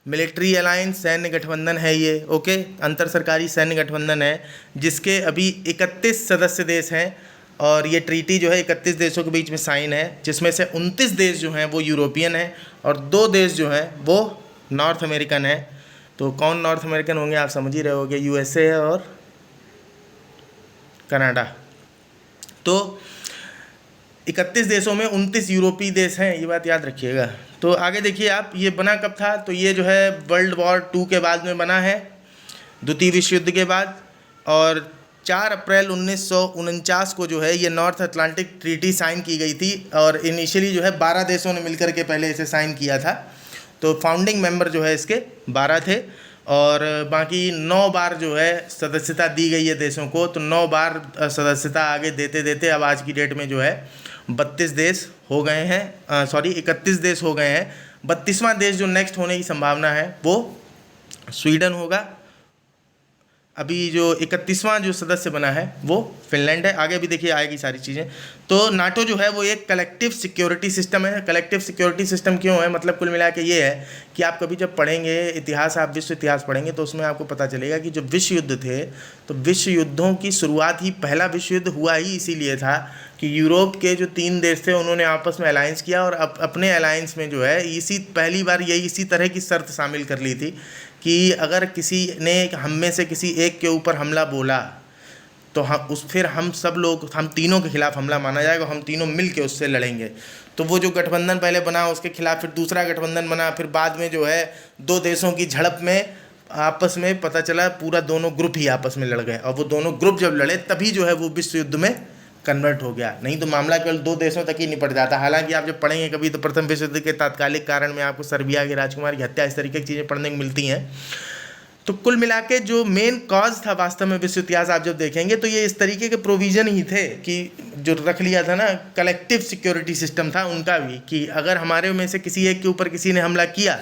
मिलिट्री अलायंस, सैन्य गठबंधन है ये, ओके, अंतर सरकारी सैन्य गठबंधन है, जिसके अभी 31 सदस्य देश हैं। और ये ट्रीटी जो है 31 देशों के बीच में साइन है, जिसमें से 29 देश जो हैं वो यूरोपियन हैं और 2 देश जो हैं वो नॉर्थ अमेरिकन है। तो कौन नॉर्थ अमेरिकन होंगे आप समझ ही रहे होंगे, USA और कनाडा। तो 31 देशों में 29 यूरोपीय देश हैं, ये बात याद रखिएगा। तो आगे देखिए आप, ये बना कब था? तो ये जो है वर्ल्ड वॉर 2 के बाद में बना है, द्वितीय विश्व युद्ध के बाद। और 4 अप्रैल 1949 को जो है ये नॉर्थ अटलांटिक ट्रीटी साइन की गई थी। और इनिशियली जो है 12 देशों ने मिलकर के पहले इसे साइन किया था। तो फाउंडिंग मेंबर जो है इसके 12 थे, और बाकी 9 बार जो है सदस्यता दी गई है देशों को। तो 9 बार सदस्यता आगे देते देते अब आज की डेट में जो है 32 देश हो गए हैं, 31 देश हो गए हैं। 32वां देश जो नेक्स्ट होने की संभावना है वो स्वीडन होगा। अभी जो 31वां जो सदस्य बना है वो फिनलैंड है। आगे भी देखिए आएगी सारी चीज़ें। तो नाटो जो है वो एक कलेक्टिव सिक्योरिटी सिस्टम है। कलेक्टिव सिक्योरिटी सिस्टम क्यों है? मतलब कुल मिला के ये है कि आप कभी जब पढ़ेंगे इतिहास, आप विश्व इतिहास पढ़ेंगे तो उसमें आपको पता चलेगा कि जो विश्व युद्ध थे, तो विश्व युद्धों की शुरुआत ही, पहला विश्व युद्ध हुआ ही इसीलिए था कि यूरोप के जो 3 देश थे उन्होंने आपस में अलायंस किया, और अपने अलायंस में जो है पहली बार यही इसी तरह की शर्त शामिल कर ली थी कि अगर किसी ने हम में से किसी एक के ऊपर हमला बोला तो फिर हम सब लोग, हम तीनों के खिलाफ हमला माना जाएगा, हम तीनों मिल के उससे लड़ेंगे। तो वो जो गठबंधन पहले बना उसके खिलाफ फिर दूसरा गठबंधन बना, फिर बाद में जो है 2 देशों की झड़प में आपस में पता चला पूरा दोनों ग्रुप ही आपस में लड़ गए, और वो दोनों ग्रुप जब लड़े तभी जो है वो विश्व युद्ध में कन्वर्ट हो गया। नहीं तो मामला केवल 2 देशों तक ही निपट जाता। हालांकि आप जब पढ़ेंगे कभी तो प्रथम विश्व युद्ध के तात्कालिक कारण में आपको सर्बिया के राजकुमार की हत्या, इस तरीके की चीज़ें पढ़ने को मिलती हैं। तो कुल मिला के जो मेन कॉज था वास्तव में विश्व इतिहास आप जब देखेंगे तो ये इस तरीके के प्रोविज़न ही थे कि जो रख लिया था ना, कलेक्टिव सिक्योरिटी सिस्टम था उनका भी, कि अगर हमारे में से किसी एक के ऊपर किसी ने हमला किया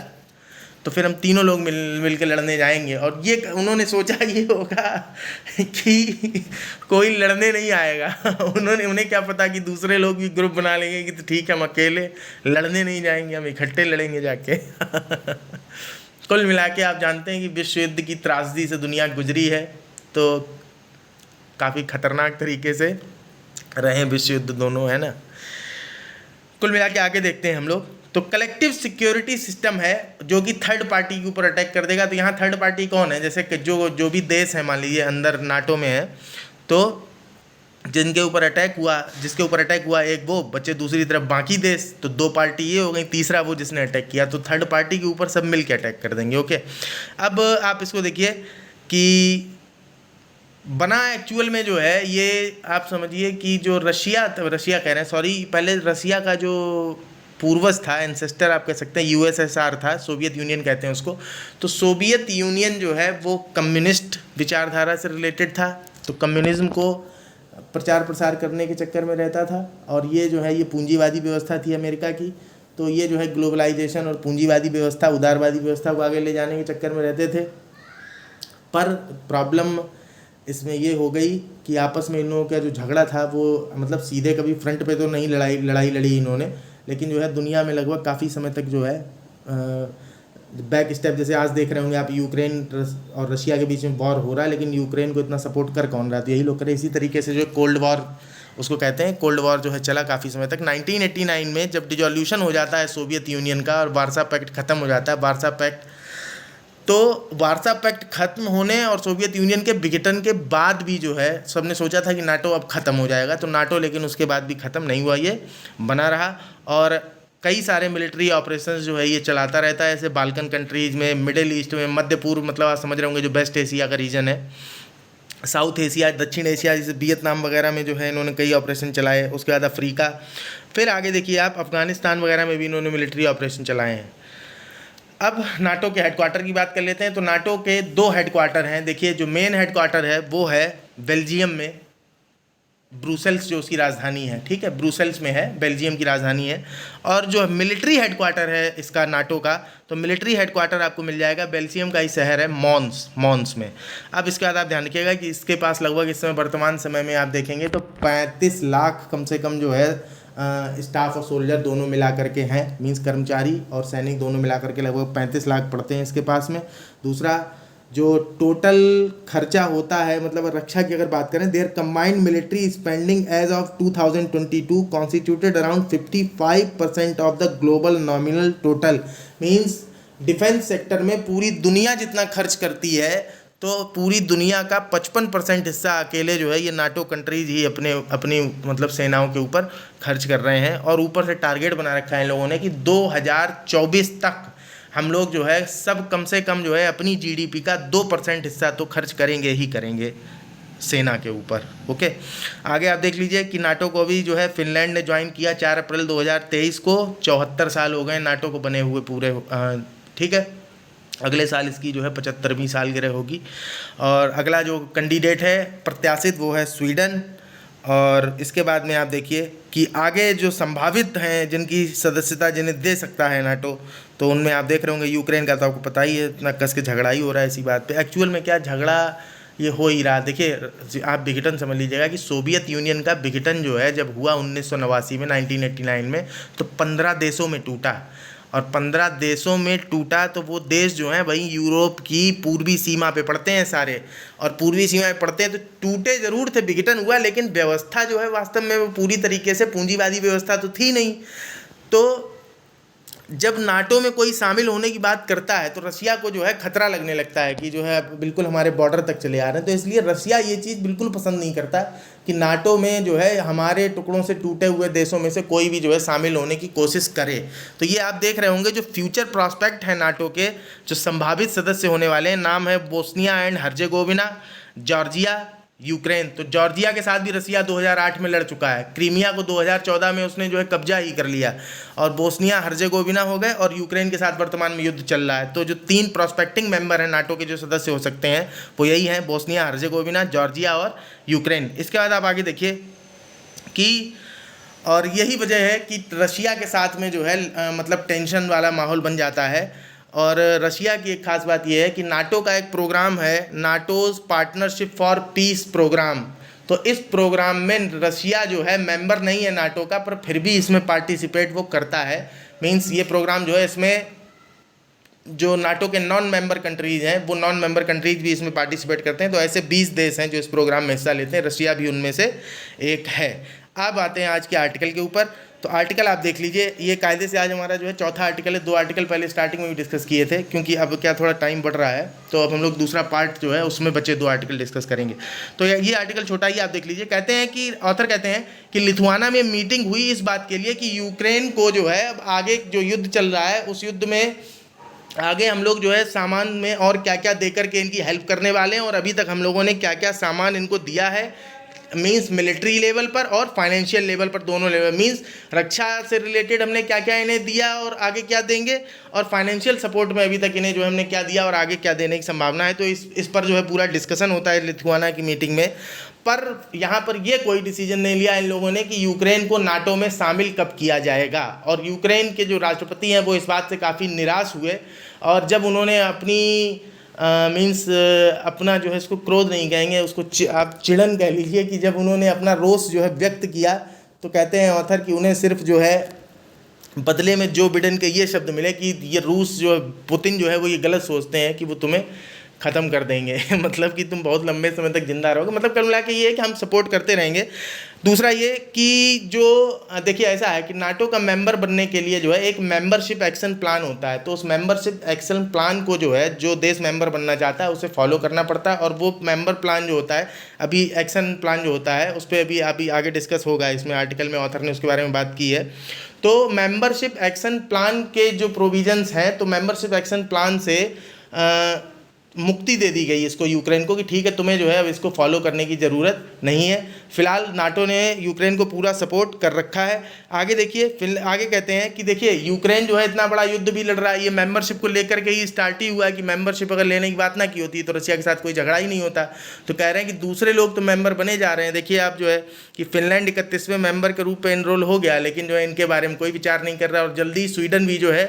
तो फिर हम तीनों लोग मिल के लड़ने जाएंगे। और ये उन्होंने सोचा ये होगा कि कोई लड़ने नहीं आएगा। उन्हें क्या पता कि दूसरे लोग भी ग्रुप बना लेंगे कि तो ठीक है हम अकेले लड़ने नहीं जाएंगे, हम इकट्ठे लड़ेंगे जाके। कुल मिला के आप जानते हैं कि विश्व युद्ध की त्रासदी से दुनिया गुजरी है, तो काफ़ी खतरनाक तरीके से रहे विश्व युद्ध दोनों, है ना। कुल मिला के आगे देखते हैं हम लोग। तो कलेक्टिव सिक्योरिटी सिस्टम है जो कि थर्ड पार्टी के ऊपर अटैक कर देगा। तो यहाँ थर्ड पार्टी कौन है? जैसे कि जो भी देश है मान लीजिए अंदर नाटो में है, तो जिसके ऊपर अटैक हुआ एक वो बचे, दूसरी तरफ बाकी देश, तो 2 पार्टी ये हो गई, तीसरा वो जिसने अटैक किया, तो थर्ड पार्टी के ऊपर सब मिल के अटैक कर देंगे। ओके, अब आप इसको देखिए कि बना एक्चुअल में जो है ये आप समझिए कि जो रशिया कह रहे हैं, सॉरी, पहले रशिया का जो पूर्वज था, एंसेस्टर आप कह सकते हैं, USSR था, सोवियत यूनियन कहते हैं उसको। तो सोवियत यूनियन जो है वो कम्युनिस्ट विचारधारा से रिलेटेड था, तो कम्युनिज्म को प्रचार प्रसार करने के चक्कर में रहता था। और ये जो है ये पूंजीवादी व्यवस्था थी अमेरिका की, तो ये जो है ग्लोबलाइजेशन और पूंजीवादी व्यवस्था, उदारवादी व्यवस्था को आगे ले जाने के चक्कर में रहते थे। पर प्रॉब्लम इसमें ये हो गई कि आपस में इन लोगों का जो झगड़ा था वो, मतलब सीधे कभी फ्रंट पे तो नहीं लड़ाई लड़ी इन्होंने, लेकिन जो है दुनिया में लगभग काफ़ी समय तक जो है बैक स्टेप, जैसे आज देख रहे होंगे आप यूक्रेन और रशिया के बीच में वॉर हो रहा है, लेकिन यूक्रेन को इतना सपोर्ट कर कौन रहा था? यही लोग करे। इसी तरीके से जो कोल्ड वॉर उसको कहते हैं, कोल्ड वॉर जो है चला काफ़ी समय तक। 1989 में जब डिजोल्यूशन हो जाता है सोवियत यूनियन का और वार्सा पैक्ट ख़त्म हो जाता है, वार्सा पैक्ट तो वार्सा पैक्ट खत्म होने और सोवियत यूनियन के विघटन के बाद भी जो है सबने सोचा था कि नाटो अब ख़त्म हो जाएगा, तो नाटो लेकिन उसके बाद भी ख़त्म नहीं हुआ, ये बना रहा और कई सारे मिलिट्री ऑपरेशंस जो है ये चलाता रहता है, ऐसे बाल्कन कंट्रीज़ में, मिडिल ईस्ट में, मध्य पूर्व, मतलब आप समझ रहे होंगे जो वेस्ट एशिया का रीजन है, साउथ एशिया, दक्षिण एशिया, जैसे वियतनाम वगैरह में जो है इन्होंने कई ऑपरेशन चलाए। उसके बाद अफ्रीका, फिर आगे देखिए आप अफगानिस्तान वगैरह में भी इन्होंने मिलिट्री ऑपरेशन चलाए हैं। अब नाटो के हेडक्वार्टर की बात कर लेते हैं। तो नाटो के 2 हेडक्वार्टर हैं। देखिए जो मेन हेडक्वार्टर है वो है बेल्जियम में, ब्रुसेल्स जो उसकी राजधानी है, ठीक है, ब्रुसेल्स में है, बेल्जियम की राजधानी है। और जो मिलिट्री हेडक्वार्टर है इसका नाटो का, तो मिलिट्री हेडक्वार्टर आपको मिल जाएगा बेल्जियम का ही शहर है मॉन्स में। अब इसके बाद आप ध्यान रखिएगा कि इसके पास लगभग इस समय वर्तमान समय में आप देखेंगे तो 35 लाख कम से कम जो है स्टाफ और सोल्जर दोनों मिला करके हैं, मीन्स कर्मचारी और सैनिक दोनों मिला करके लगभग 35 लाख पड़ते हैं इसके पास में। दूसरा जो टोटल खर्चा होता है, मतलब रक्षा की अगर बात करें, their combined military spending as of 2022 constituted around 55% of the global nominal total. Means defence sector में पूरी दुनिया जितना खर्च करती है, तो पूरी दुनिया का 55% हिस्सा अकेले जो है ये नाटो कंट्रीज ही अपनी मतलब सेनाओं के ऊपर खर्च कर रहे हैं। और ऊपर से टारगेट बना रखा है इन लोगों ने कि 2024 तक हम लोग जो है सब कम से कम जो है अपनी जीडीपी का 2% हिस्सा तो खर्च करेंगे ही करेंगे सेना के ऊपर। ओके, आगे आप देख लीजिए कि नाटो को भी जो है फिनलैंड ने ज्वाइन किया 4 अप्रैल 2023 को। 74 साल हो गए नाटो को बने हुए पूरे, ठीक है। अगले साल इसकी जो है 75वीं सालगिरह होगी। और अगला जो कैंडिडेट है प्रत्याशित वो है स्वीडन। और इसके बाद में आप देखिए कि आगे जो संभावित हैं जिनकी सदस्यता जिन्हें दे सकता है नाटो, तो उनमें आप देख रहे होंगे यूक्रेन का, तो आपको पता ही है इतना कस के झगड़ा ही हो रहा है इसी बात पे। एक्चुअल में क्या झगड़ा ये हो ही रहा, देखिए आप विघटन समझ लीजिएगा कि सोवियत यूनियन का विघटन जो है जब हुआ 1989 में, 1989 में, तो 15 देशों में टूटा। और 15 देशों में टूटा तो वो देश जो हैं भाई यूरोप की पूर्वी सीमा पे पड़ते हैं सारे, और पूर्वी सीमा पे पड़ते हैं तो टूटे ज़रूर थे, विघटन हुआ, लेकिन व्यवस्था जो है वास्तव में वो पूरी तरीके से पूंजीवादी व्यवस्था तो थी नहीं। तो जब नाटो में कोई शामिल होने की बात करता है तो रशिया को जो है खतरा लगने लगता है कि जो है बिल्कुल हमारे बॉर्डर तक चले आ रहे हैं। तो इसलिए रशिया ये चीज़ बिल्कुल पसंद नहीं करता कि नाटो में जो है हमारे टुकड़ों से टूटे हुए देशों में से कोई भी जो है शामिल होने की कोशिश करे। तो ये आप देख रहे होंगे जो फ्यूचर प्रॉस्पेक्ट है नाटो के, जो संभावित सदस्य होने वाले हैं, नाम है Bosnia and Herzegovina, Georgia, Ukraine. तो जॉर्जिया के साथ भी रसिया 2008 में लड़ चुका है, क्रीमिया को 2014 में उसने जो है कब्जा ही कर लिया, और बोस्निया हर्जेगोविना हो गए, और यूक्रेन के साथ वर्तमान में युद्ध चल रहा है। तो जो 3 प्रॉस्पेक्टिंग मेंबर हैं नाटो के जो सदस्य हो सकते हैं वो यही हैं, बोस्निया हर्जेगोविना, जॉर्जिया और यूक्रेन। इसके बाद आप आगे देखिए कि और यही वजह है कि रशिया के साथ में जो है मतलब टेंशन वाला माहौल बन जाता है। और रशिया की एक खास बात यह है कि नाटो का एक प्रोग्राम है, नाटोज़ पार्टनरशिप फॉर पीस प्रोग्राम। तो इस प्रोग्राम में रशिया जो है मेंबर नहीं है नाटो का, पर फिर भी इसमें पार्टिसिपेट वो करता है। मीन्स ये प्रोग्राम जो है इसमें जो नाटो के नॉन मेंबर कंट्रीज़ हैं वो नॉन मेंबर कंट्रीज़ भी इसमें पार्टिसिपेट करते हैं। तो ऐसे 20 देश हैं जो इस प्रोग्राम में हिस्सा लेते हैं, रशिया भी उनमें से एक है। अब आते हैं आज के आर्टिकल के ऊपर। तो आर्टिकल आप देख लीजिए, ये कायदे से आज हमारा जो है चौथा आर्टिकल है। 2 आर्टिकल पहले स्टार्टिंग में भी डिस्कस किए थे, क्योंकि अब क्या थोड़ा टाइम बढ़ रहा है, तो अब हम लोग दूसरा पार्ट जो है उसमें बचे 2 आर्टिकल डिस्कस करेंगे। तो ये आर्टिकल छोटा ही आप देख लीजिए। कहते हैं कि ऑथर कहते हैं कि लिथुआना में मीटिंग हुई इस बात के लिए कि यूक्रेन को जो है अब आगे जो युद्ध चल रहा है उस युद्ध में आगे हम लोग जो है सामान में और क्या क्या देकर के इनकी हेल्प करने वाले हैं, और अभी तक हम लोगों ने क्या क्या सामान इनको दिया है, मीन्स मिलिट्री लेवल पर और फाइनेंशियल लेवल पर, दोनों लेवल। मीन्स रक्षा से रिलेटेड हमने क्या क्या इन्हें दिया और आगे क्या देंगे, और फाइनेंशियल सपोर्ट में अभी तक इन्हें जो हमने क्या दिया और आगे क्या देने की संभावना है। तो इस पर जो है पूरा डिस्कशन होता है लिथुआना की मीटिंग में। पर यहाँ पर ये कोई डिसीजन नहीं लिया इन लोगों ने कि यूक्रेन को नाटो में शामिल कब किया जाएगा। और यूक्रेन के जो राष्ट्रपति हैं वो इस बात से काफ़ी निराश हुए, और जब उन्होंने अपनी मीन्स अपना जो है इसको क्रोध नहीं कहेंगे, उसको आप चिड़न कह लीजिए, कि जब उन्होंने अपना रोष जो है व्यक्त किया, तो कहते हैं ऑथर कि उन्हें सिर्फ जो है बदले में जो बिडेन के ये शब्द मिले कि ये रूस जो है, पुतिन जो है वो ये गलत सोचते हैं कि वो तुम्हें ख़त्म कर देंगे मतलब कि तुम बहुत लंबे समय तक जिंदा रहोगे। मतलब कुल मिला के ये है कि हम सपोर्ट करते रहेंगे। दूसरा ये कि जो देखिए ऐसा है कि नाटो का मेंबर बनने के लिए जो है एक मेंबरशिप एक्शन प्लान होता है, तो उस मेंबरशिप एक्शन प्लान को जो है जो देश मेंबर बनना चाहता है उसे फॉलो करना पड़ता है। और वो मेंबर प्लान जो होता है, अभी एक्शन प्लान जो होता है उस पर अभी आगे डिस्कस होगा, इसमें आर्टिकल में ऑथर ने उसके बारे में बात की है। तो मेंबरशिप एक्शन प्लान के जो प्रोविजंस हैं, तो मेंबरशिप एक्शन प्लान से मुक्ति दे दी गई इसको, यूक्रेन को, कि ठीक है तुम्हें जो है अब इसको फॉलो करने की ज़रूरत नहीं है। फिलहाल नाटो ने यूक्रेन को पूरा सपोर्ट कर रखा है। आगे देखिए, आगे कहते हैं कि देखिए यूक्रेन जो है इतना बड़ा युद्ध भी लड़ रहा है, ये मेंबरशिप को लेकर के ही स्टार्ट ही हुआ है कि मेंबरशिप अगर लेने की बात ना की होती तो रशिया के साथ कोई झगड़ा ही नहीं होता। तो कह रहे हैं कि दूसरे लोग तो मेंबर बने जा रहे हैं। देखिए आप जो है कि फिनलैंड 31वें मेंबर के रूप में एनरोल हो गया, लेकिन जो है इनके बारे में कोई विचार नहीं कर रहा। और जल्दी स्वीडन भी जो है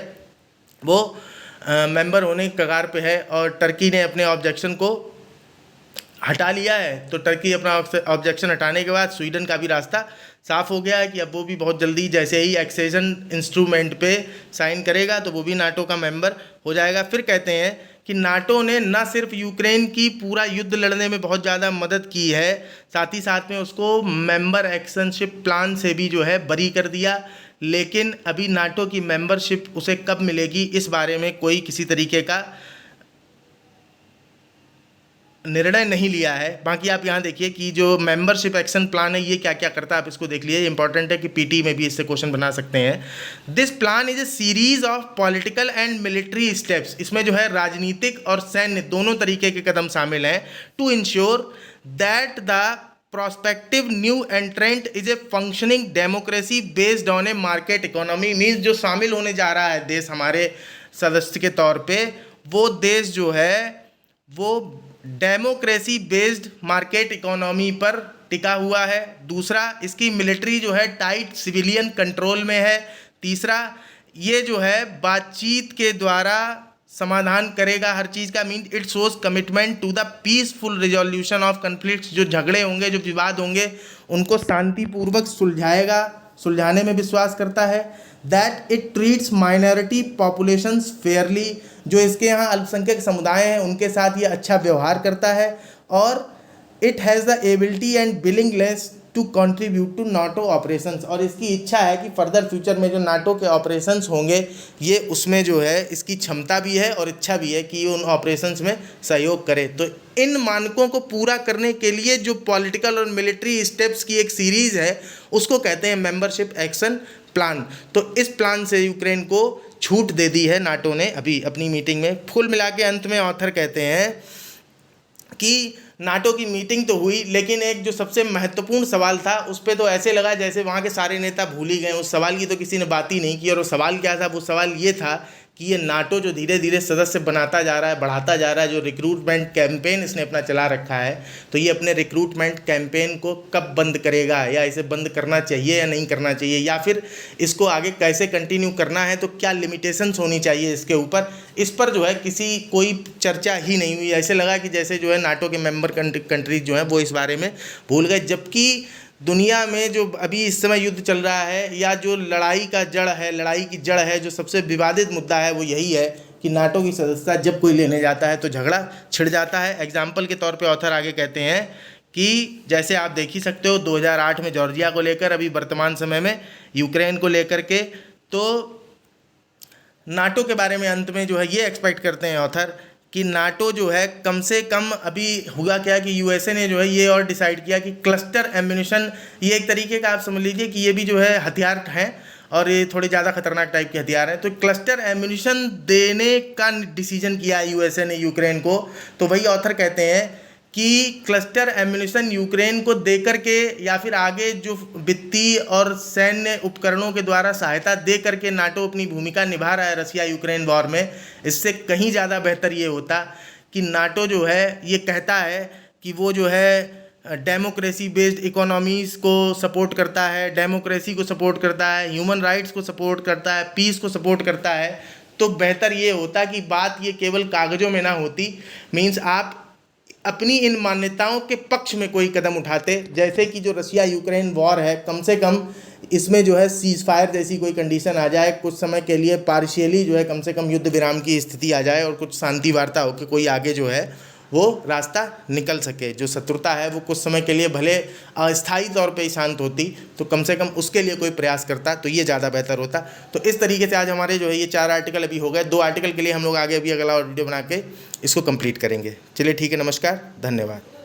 वो मेंबर होने की कगार पे है, और टर्की ने अपने ऑब्जेक्शन को हटा लिया है। तो टर्की अपना ऑब्जेक्शन हटाने के बाद स्वीडन का भी रास्ता साफ हो गया है कि अब वो भी बहुत जल्दी जैसे ही एक्सेशन इंस्ट्रूमेंट पे साइन करेगा तो वो भी नाटो का मेंबर हो जाएगा। फिर कहते हैं कि नाटो ने न सिर्फ यूक्रेन की पूरा युद्ध लड़ने में बहुत ज़्यादा मदद की है, साथ ही साथ में उसको मेंबर एक्शनशिप प्लान से भी जो है बरी कर दिया। लेकिन अभी नाटो की मेंबरशिप उसे कब मिलेगी इस बारे में कोई किसी तरीके का निर्णय नहीं लिया है। बाकी आप यहाँ देखिए कि जो मेंबरशिप एक्शन प्लान है ये क्या क्या करता है, आप इसको देख लीजिए। इंपॉर्टेंट है कि पीटी में भी इससे क्वेश्चन बना सकते हैं। This plan is a series of political and military steps. इसमें जो है राजनीतिक और सैन्य दोनों तरीके के कदम शामिल हैं to ensure that the prospective new entrant is a functioning democracy based on a market economy. Means जो शामिल होने जा रहा है देश हमारे सदस्य के तौर पे, वो देश जो है वो डेमोक्रेसी बेस्ड मार्केट इकोनॉमी पर टिका हुआ है। दूसरा, इसकी मिलिट्री जो है टाइट सिविलियन कंट्रोल में है। तीसरा, ये जो है बातचीत के द्वारा समाधान करेगा हर चीज़ का। Mean it shows commitment to the peaceful resolution of conflicts. जो झगड़े होंगे, जो विवाद होंगे, उनको शांतिपूर्वक सुलझाने में विश्वास करता है। That it treats minority populations Fairlie. जो इसके यहाँ अल्पसंख्यक समुदाय हैं उनके साथ ये अच्छा व्यवहार करता है। और it has the ability and willingness to contribute to NATO operations. और इसकी इच्छा है कि फर्दर फ्यूचर में जो नाटो के ऑपरेशंस होंगे ये उसमें जो है इसकी क्षमता भी है और इच्छा भी है कि उन ऑपरेशंस में सहयोग करे। तो इन मानकों को पूरा करने के लिए जो पॉलिटिकल और मिलिट्री स्टेप्स की एक सीरीज़ है उसको कहते हैं मेंबरशिप एक्शन प्लान। तो इस प्लान से यूक्रेन को छूट दे दी है नाटो ने अभी अपनी मीटिंग में। कुल मिला के अंत में ऑथर कहते हैं कि नाटो की मीटिंग तो हुई, लेकिन एक जो सबसे महत्वपूर्ण सवाल था उस पर तो ऐसे लगा जैसे वहाँ के सारे नेता भूल ही गए। उस सवाल की तो किसी ने बात ही नहीं की। और वो सवाल क्या था? वो सवाल ये था कि ये नाटो जो धीरे धीरे सदस्य बनाता जा रहा है, बढ़ाता जा रहा है, जो रिक्रूटमेंट कैंपेन इसने अपना चला रखा है, तो ये अपने रिक्रूटमेंट कैंपेन को कब बंद करेगा, या इसे बंद करना चाहिए या नहीं करना चाहिए, या फिर इसको आगे कैसे कंटिन्यू करना है, तो क्या लिमिटेशंस होनी चाहिए इसके ऊपर। इस पर जो है कोई चर्चा ही नहीं हुई। ऐसे लगा कि जैसे जो है नाटो के मेंबर कंट्रीज जो हैं वो इस बारे में भूल गए। जबकि दुनिया में जो अभी इस समय युद्ध चल रहा है, या जो लड़ाई की जड़ है, जो सबसे विवादित मुद्दा है, वो यही है कि नाटो की सदस्यता जब कोई लेने जाता है तो झगड़ा छिड़ जाता है। एग्जाम्पल के तौर पे ऑथर आगे कहते हैं कि जैसे आप देख ही सकते हो 2008 में जॉर्जिया को लेकर, अभी वर्तमान समय में यूक्रेन को लेकर के। तो नाटो के बारे में अंत में जो है ये एक्सपेक्ट करते हैं ऑथर कि नाटो जो है कम से कम, अभी हुआ क्या कि यूएसए ने जो है ये और डिसाइड किया कि क्लस्टर एम्यूनिशन, ये एक तरीके का आप समझ लीजिए कि ये भी जो है हथियार हैं और ये थोड़े ज़्यादा खतरनाक टाइप के हथियार हैं। तो क्लस्टर एम्यूनिशन देने का डिसीजन किया यूएसए ने यूक्रेन को। तो वही ऑथर कहते हैं कि क्लस्टर एम्यूनिशन यूक्रेन को देकर के, या फिर आगे जो वित्तीय और सैन्य उपकरणों के द्वारा सहायता दे करके नाटो अपनी भूमिका निभा रहा है रसिया यूक्रेन वॉर में, इससे कहीं ज़्यादा बेहतर ये होता कि नाटो जो है ये कहता है कि वो जो है डेमोक्रेसी बेस्ड इकोनॉमीज़ को सपोर्ट करता है, डेमोक्रेसी को सपोर्ट करता है, ह्यूमन राइट्स को सपोर्ट करता है, पीस को सपोर्ट करता है। तो बेहतर ये होता कि बात ये केवल कागज़ों में ना होती। मीन्स आप अपनी इन मान्यताओं के पक्ष में कोई कदम उठाते, जैसे कि जो रशिया यूक्रेन वॉर है, कम से कम इसमें जो है सीज फायर जैसी कोई कंडीशन आ जाए, कुछ समय के लिए पार्शियली जो है कम से कम युद्ध विराम की स्थिति आ जाए और कुछ शांति वार्ता हो कि कोई आगे जो है वो रास्ता निकल सके। जो शत्रुता है वो कुछ समय के लिए भले अस्थायी तौर पे ही शांत होती, तो कम से कम उसके लिए कोई प्रयास करता तो ये ज़्यादा बेहतर होता। तो इस तरीके से आज हमारे जो है ये 4 आर्टिकल अभी हो गए। 2 आर्टिकल के लिए हम लोग आगे अभी अगला वीडियो बना के इसको कंप्लीट करेंगे। चलिए ठीक है, नमस्कार, धन्यवाद।